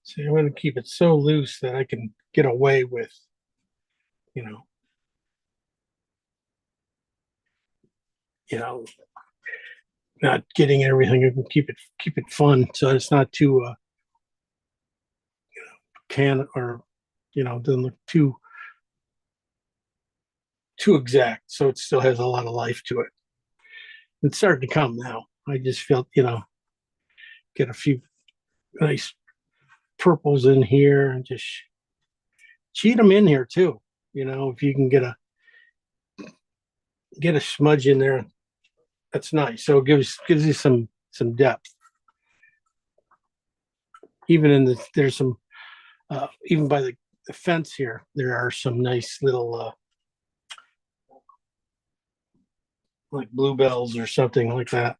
So I'm going to keep it so loose that I can get away with, you know, not getting everything and keep it fun so it's not too can or doesn't look too exact, so it still has a lot of life to it. It's starting to come now. I just felt get a few nice purples in here and just cheat them in here too. If you can get a smudge in there, that's nice. So it gives you some depth. Even there's some even by the fence here, there are some nice little like bluebells or something like that.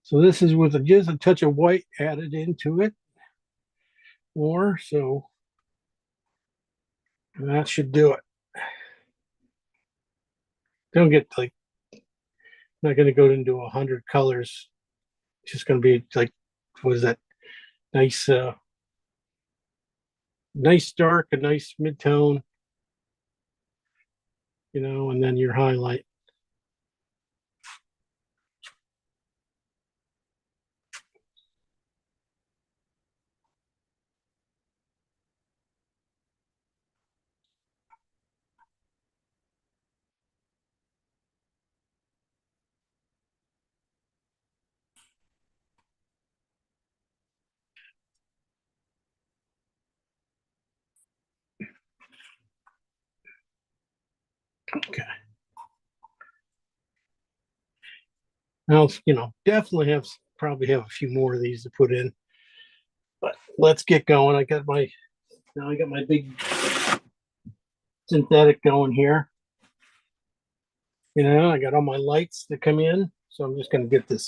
So this is with just a touch of white added into it, more so that should do it. Don't get like not going to go into 100 colors. It's just going to be like what is that nice nice dark, a nice mid-tone, and then your highlight. Okay. Now, definitely probably have a few more of these to put in, but let's get going. I got my big synthetic going here. I got all my lights to come in, so I'm just going to get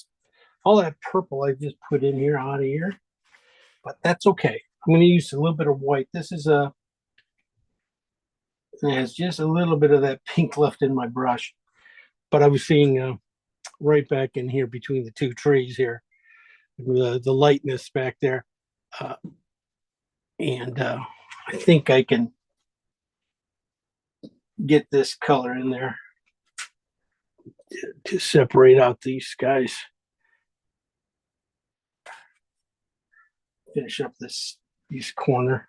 all that purple I just put in here out of here, but that's okay. I'm going to use a little bit of white. This is it has just a little bit of that pink left in my brush, but I was seeing right back in here between the two trees here, the lightness back there, and I think I can get this color in there to separate out these guys. Finish up this corner.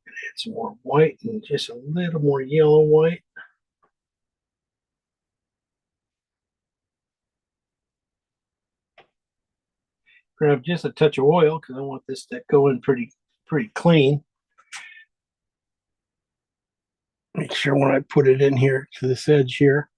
Add some more white and just a little more yellow white. Grab just a touch of oil because I want this to go in pretty clean. Make sure when I put it in here to this edge here.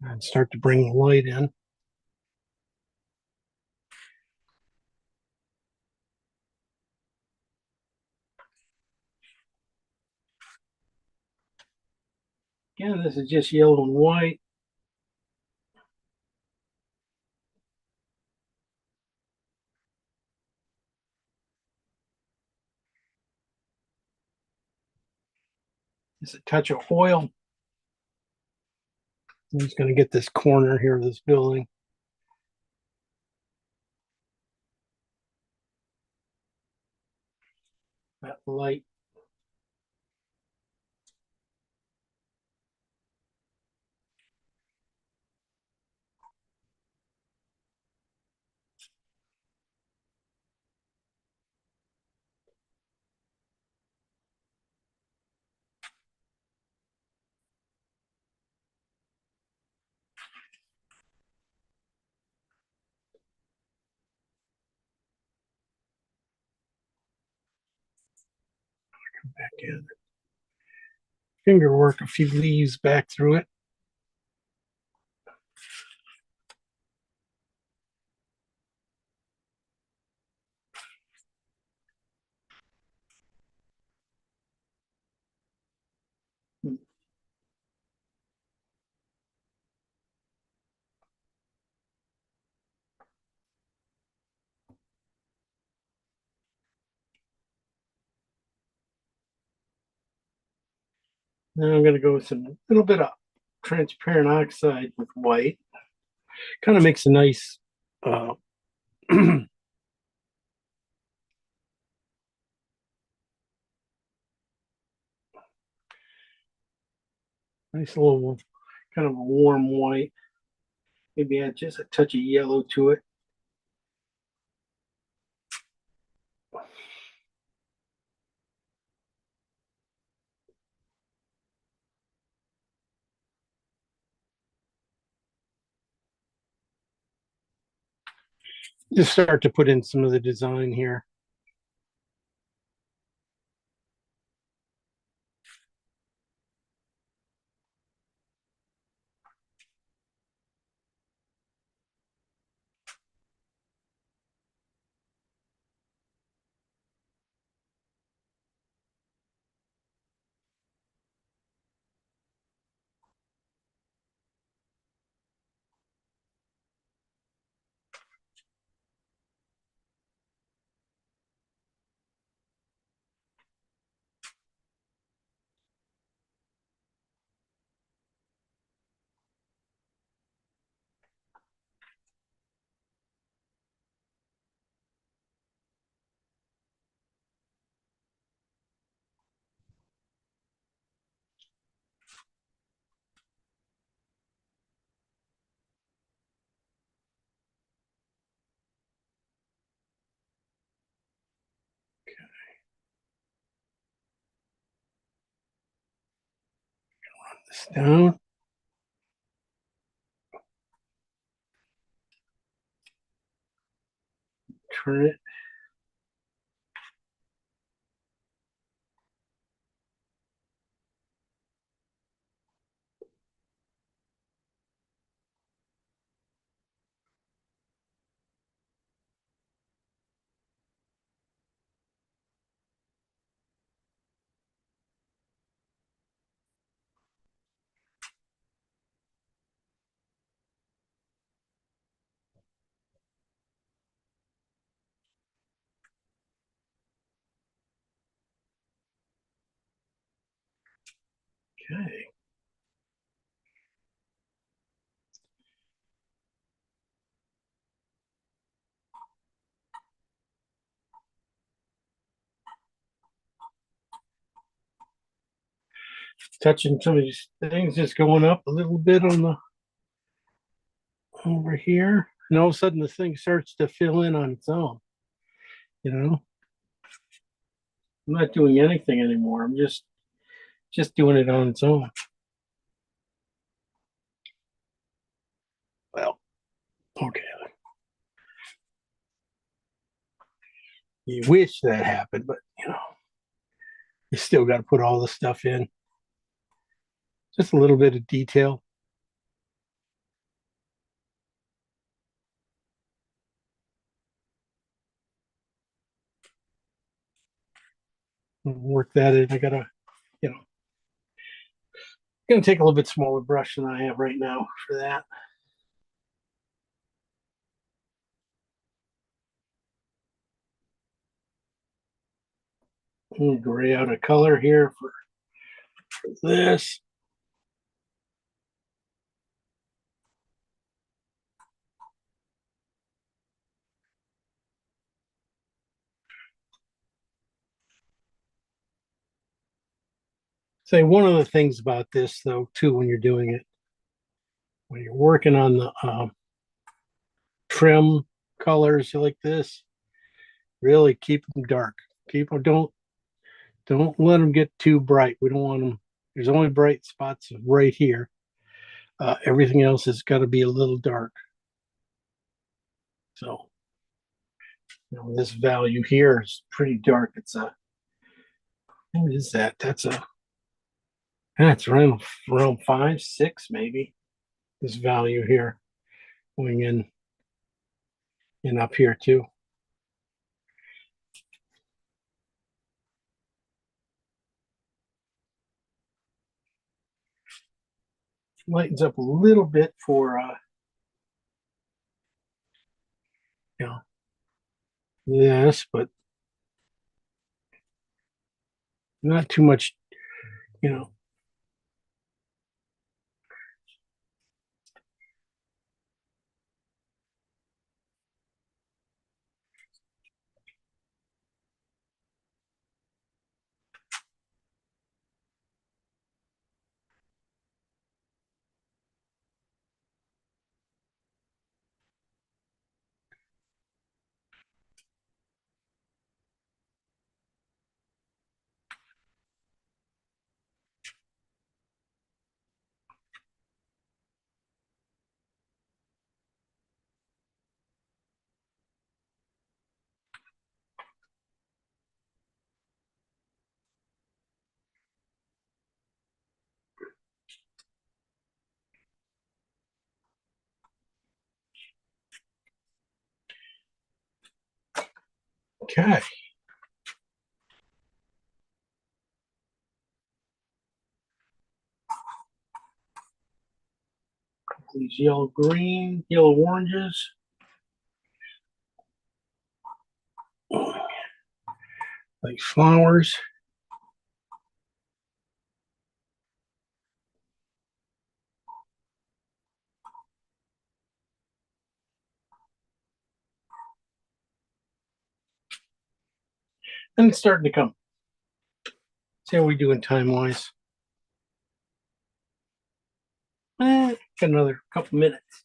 And start to bring the light in. Again, this is just yellow and white. Just a touch of oil. I'm just going to get this corner here of this building. That light. Come back in. finger work a few leaves back through it. Now I'm going to go with some little bit of transparent oxide with white. Kind of makes a nice nice little kind of a warm white. Maybe add just a touch of yellow to it. Just start to put in some of the design here. This down. Turn it. Okay. Touching some of these things, just going up a little bit on the over here, and all of a sudden the thing starts to fill in on its own. You know, I'm not doing anything anymore. I'm just doing it on its own. Well, okay. You wish that happened, but you know, you still got to put all the stuff in. Just a little bit of detail. Work that in. I gotta, you know, gonna take a little bit smaller brush than I have right now for that. Gray out a color here for this. Say one of the things about this though too, when you're doing it, when you're working on the trim colors like this, really keep them dark. Keep them, don't let them get too bright. We don't want them. There's only bright spots right here. Everything else has got to be a little dark. So, you know, this value here is pretty dark. It's a, what is that? That's a That's around 5, 6 maybe. This value here going in and up here too. Lightens up a little bit for you know, this, but not too much, you know. Okay. These yellow green, yellow oranges. Like flowers. And it's starting to come. See how we doing time wise. Got another couple minutes.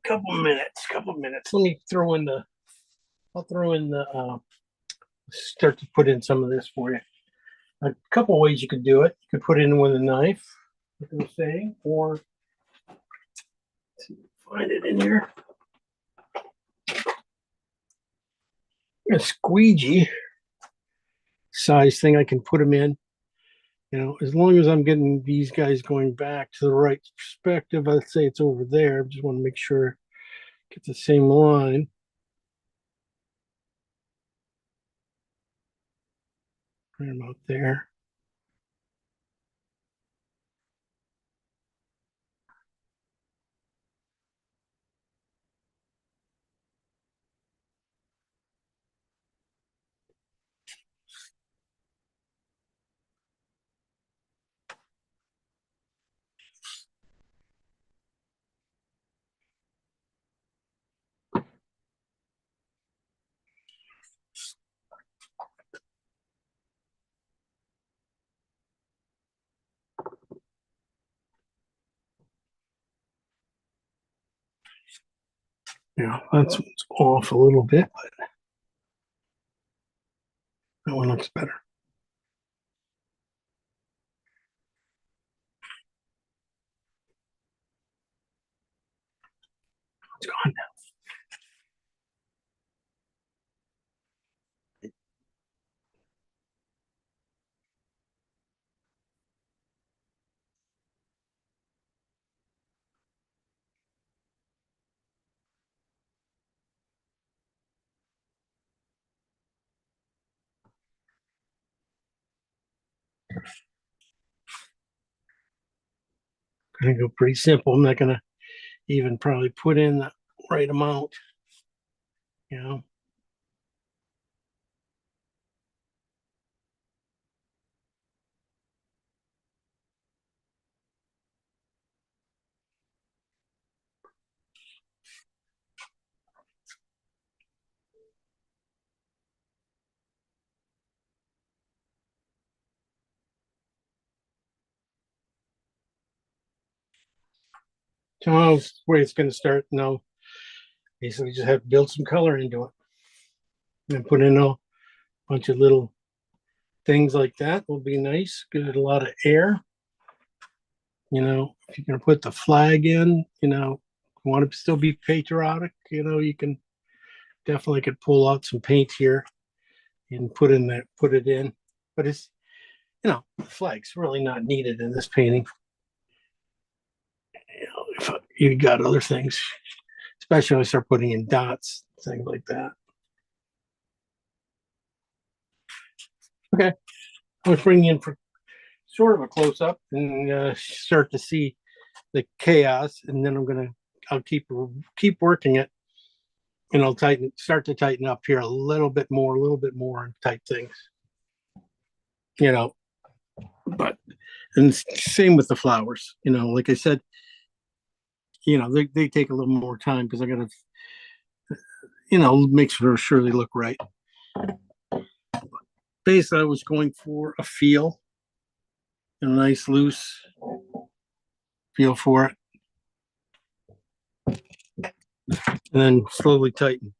Couple minutes. Let me throw in the, start to put in some of this for you. A couple ways you could do it. You could put it in with a knife, like I was saying, or let's see, find it in here. A squeegee size thing I can put them in. You know, as long as I'm getting these guys going back to the right perspective, let's say it's over there. I just want to make sure get the same line. Right about there. Yeah, that's what's off a little bit, but that one looks better. It's gone now. Gonna go pretty simple. I'm not gonna even probably put in the right amount. You know. Tomorrow's where it's gonna start now. Basically just have to build some color into it. And put in a bunch of little things like that will be nice. Give it a lot of air. You know, if you're gonna put the flag in, you know, you want to still be patriotic, you know, you can definitely could pull out some paint here and put it in. But it's the flag's really not needed in this painting. If you got other things, especially when I start putting in dots, things like that. Okay, let's bring you in for sort of a close up and start to see the chaos, and then I'll keep working it, and I'll start to tighten up here a little bit more, and type things. But and same with the flowers. Like I said, they take a little more time because I gotta, make sure they look right. Basically, I was going for a feel, a nice loose feel for it, and then slowly tighten.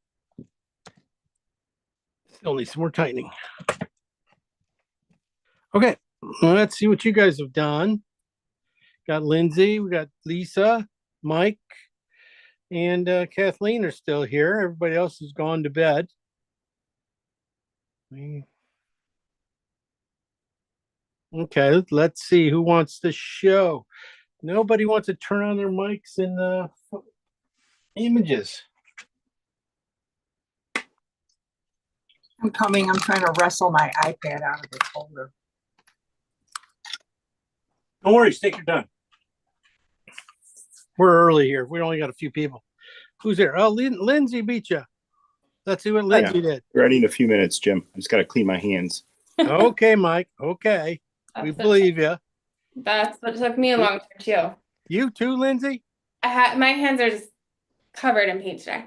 Still need some more tightening. Okay, well, let's see what you guys have done. Got Lindsay, we got Lisa, Mike, and Kathleen are still here. Everybody else has gone to bed. Okay, let's see who wants to show. Nobody wants to turn on their mics and images. I'm coming. I'm trying to wrestle my iPad out of the folder. Don't worry, take your time. We're early here. We only got a few people. Who's there? Oh, Lindsay beat you. Let's see what Lindsay did. Ready in a few minutes, Jim. I just got to clean my hands. Okay, Mike. Okay. We believe you. That's what took me a long time too. You too, Lindsay? My hands are just covered in paint today.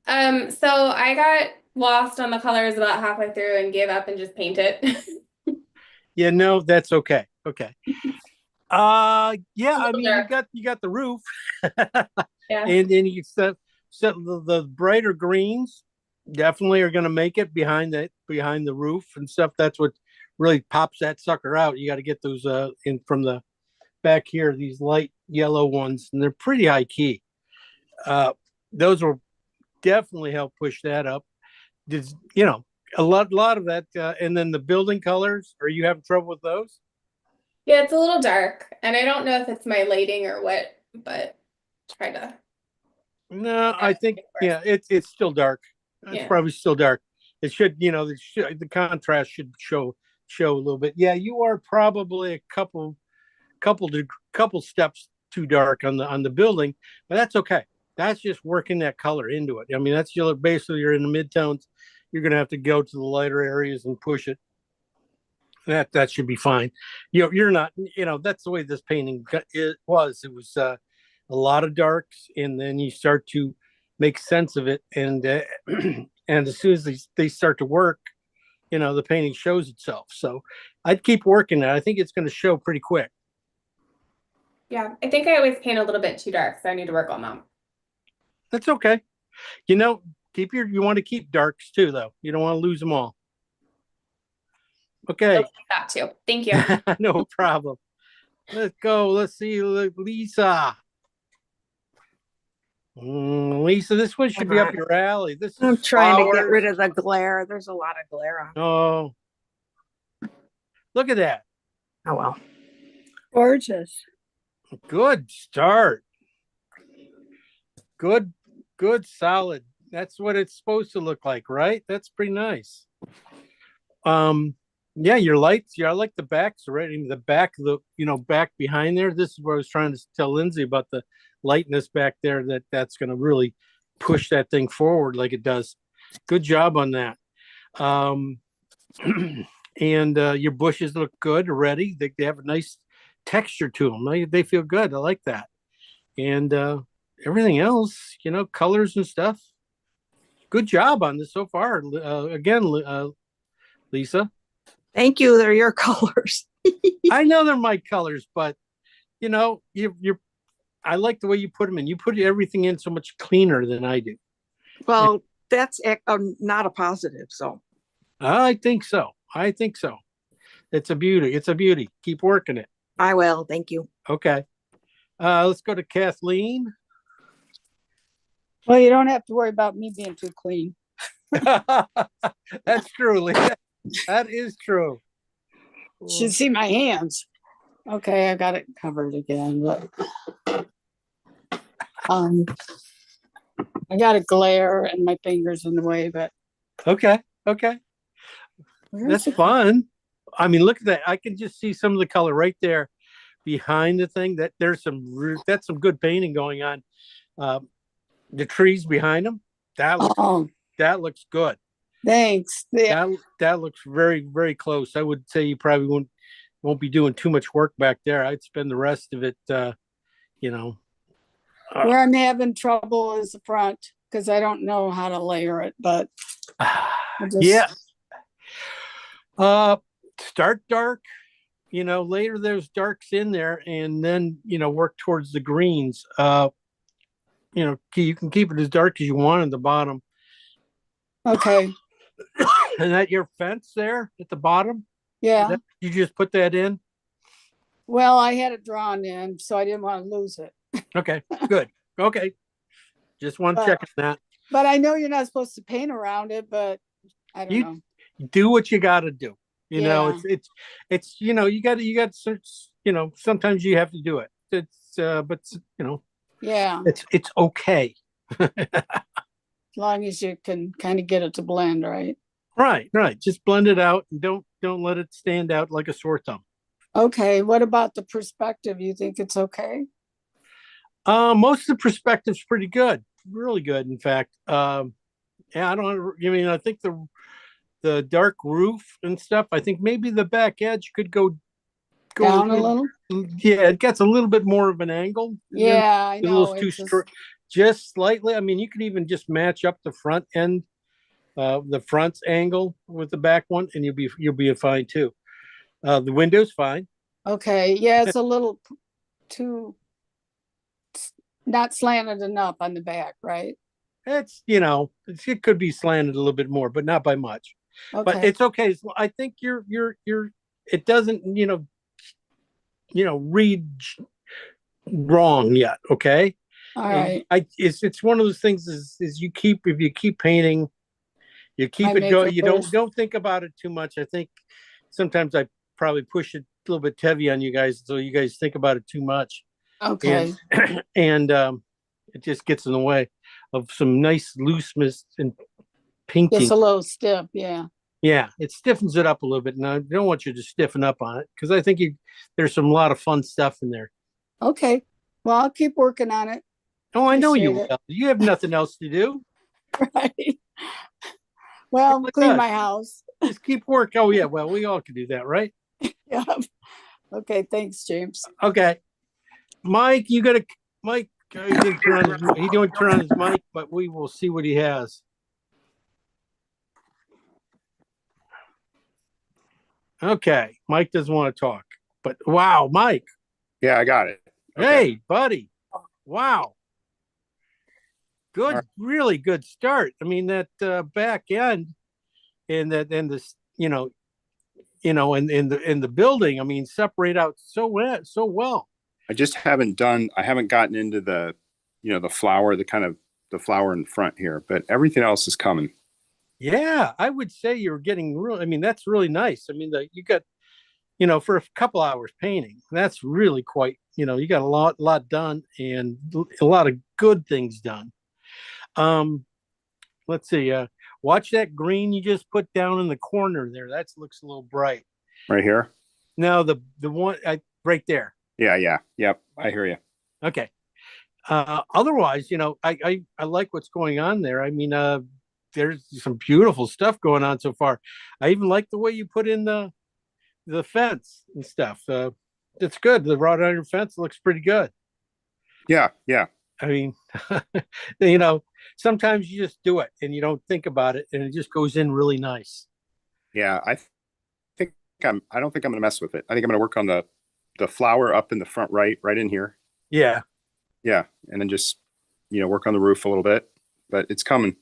So I got lost on the colors about halfway through and gave up and just painted. Yeah, no, that's okay. Okay. Yeah, I mean, you got the roof. Yeah. And then you set the brighter greens definitely are going to make it behind the roof and stuff. That's what really pops that sucker out. You got to get those in from the back here, these light yellow ones, and they're pretty high key. Those will definitely help push that up. A lot of that, and then the building colors. Are you having trouble with those? Yeah, it's a little dark, and I don't know if it's my lighting or what, but try to. No, I think it's still dark. It's probably still dark. It should, the contrast should show a little bit. Yeah, you are probably a couple steps too dark on the building, but that's okay. That's just working that color into it. I mean, that's basically you're in the midtones. You're gonna have to go to the lighter areas and push it. That should be fine. You're not. That's the way this painting was. It was a lot of darks, and then you start to make sense of it, and and as soon as they start to work, the painting shows itself. So I'd keep working it. I think it's going to show pretty quick. Yeah, I think I always paint a little bit too dark, so I need to work on that. That's okay. You want to keep darks too, though. You don't want to lose them all. Okay. That too. Thank you. No problem. Let's go. Let's see, Lisa. Lisa, this one should be up your alley. This is I'm trying to get flowers. rid of the glare. There's a lot of glare on. Oh, look at that. Oh, well. Gorgeous. Good start. Good, solid. That's what it's supposed to look like, right? That's pretty nice. Yeah, your lights. Yeah, I like the backs already. The back, back behind there. This is what I was trying to tell Lindsay about the lightness back there. That's going to really push that thing forward like it does. Good job on that. And your bushes look good already. They have a nice texture to them. They feel good. I like that. And everything else, colors and stuff. Good job on this so far. Again, Lisa. Thank you. They're your colors. I know they're my colors, but I like the way you put them in. You put everything in so much cleaner than I do. Well, that's not a positive. So I think so. It's a beauty. Keep working it. I will. Thank you. Okay. Let's go to Kathleen. Well, you don't have to worry about me being too clean. That's true, Lisa. That is true. should see my hands. Okay, I got it covered again, but I got a glare and my fingers in the way, but Okay, okay. where's That's the- fun. I mean, look at that. I can just see some of the color right there behind the thing. That's some good painting going on. The trees behind them, Oh, that looks good. thanks. Yeah, That looks very, very close. I would say you probably won't be doing too much work back there. I'd spend the rest of it, you know. where I'm having trouble is the front because I don't know how to layer it, but I just, Yeah. Start dark, later there's darks in there and then, work towards the greens. You can keep it as dark as you want at the bottom. okay. And that your fence there at the bottom, Yeah. you just put that in? Well, I had it drawn in, so I didn't want to lose it. Okay, good. Okay. Just want to But- check on that. But I know you're not supposed to paint around it, but I don't You- know. Do what you got to do. Yeah. It's you got to sometimes you have to do it. But Yeah, it's okay. as long as you can kind of get it to blend, right? Right. Just blend it out and don't let it stand out like a sore thumb. Okay, what about the perspective? You think it's okay? Most of the perspective's pretty good, really good. In fact, yeah, I think the dark roof and stuff. I think maybe the back edge could go Down a little? Yeah, it gets a little bit more of an angle. Yeah, I A know. little too straight, just slightly. I mean, you can even just match up the front end, the front's angle with the back one, and you'll be fine too. The window's fine. Okay, yeah, it's a little too not slanted enough on the back, right? It could be slanted a little bit more, but not by much. But Okay, it's okay. I think it doesn't, read wrong yet. Okay. all right. It's one of those things is if you keep painting, you keep I it make going. it You worse. don't think about it too much. I think sometimes I probably push it a little bit heavy on you guys, so you guys think about it too much, Okay, and it just gets in the way of some nice looseness and pinking. just a little stiff, yeah. Yeah, it stiffens it up a little bit. And I don't want you to stiffen up on it because I think there's a lot of fun stuff in there. Okay, well, I'll keep working on it. Oh, I know you Appreciate will. You have nothing else to do. Right. Well, Like clean us. my house. Just keep working. Oh, yeah. Well, we all can do that, right? Yeah. Okay, thanks, James. Okay. Mike, Mike, he didn't turn on his mic, but we will see what he has. Okay. Mike doesn't want to talk, but wow, Mike. Yeah, I got it. Okay. Hey, buddy. Wow. Good, All right. really good start. I mean, that back end and this, in the building, I mean, separate out so well. I haven't gotten into the flower, the flower in front here, but everything else is coming. Yeah, I would say you're getting I mean, that's really nice. I mean, you got, for a couple hours painting, that's really quite, you got a lot done and a lot of good things done. Let's see, watch that green you just put down in the corner there. That looks a little bright. Right here. No, the one right there. Yeah. Yep. I hear you. Okay. Otherwise, I like what's going on there. I mean, there's some beautiful stuff going on so far. I even like the way you put in the fence and stuff. It's good. The wrought iron fence looks pretty good. Yeah. I mean, sometimes you just do it and you don't think about it and it just goes in really nice. Yeah. I don't think I'm gonna mess with it. I think I'm gonna work on the flower up in the front right in here. Yeah. Yeah. And then just, work on the roof a little bit, but it's coming.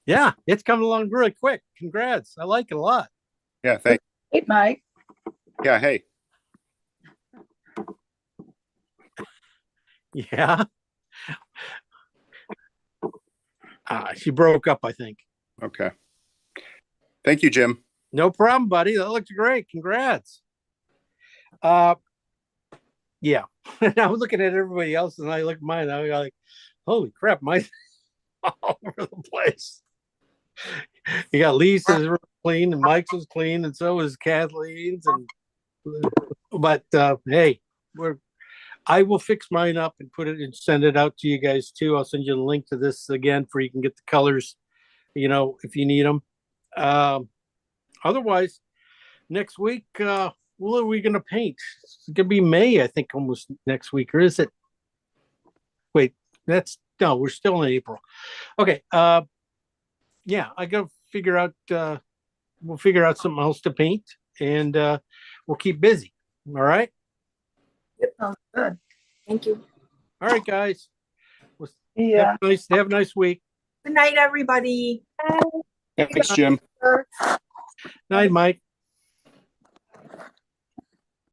Yeah. It's coming along really quick. Congrats. I like it a lot. Yeah. Thanks. Hey, Mike. Yeah. Hey. Yeah. She broke up, I think. Okay. Thank you, Jim. No problem, buddy. That looks great. Congrats. Yeah. And I was looking at everybody else and I looked at mine and I was like, holy crap, mine's all over the place. You got Lisa's real clean and Mike's was clean and so was Kathleen's but hey, I will fix mine up and put it and send it out to you guys too. I'll send you the link to this again for you can get the colors, if you need them. Otherwise, next week, what are we going to paint? It's going to be May, I think, almost next week, or is it? Wait, no, we're still in April. Okay. Yeah, I got to figure out, we'll figure out something else to paint and we'll keep busy. All right. Sounds good. Thank you. All right, guys. Yeah. Have a nice week. Good night, everybody. Thanks, Jim. Night, Mike.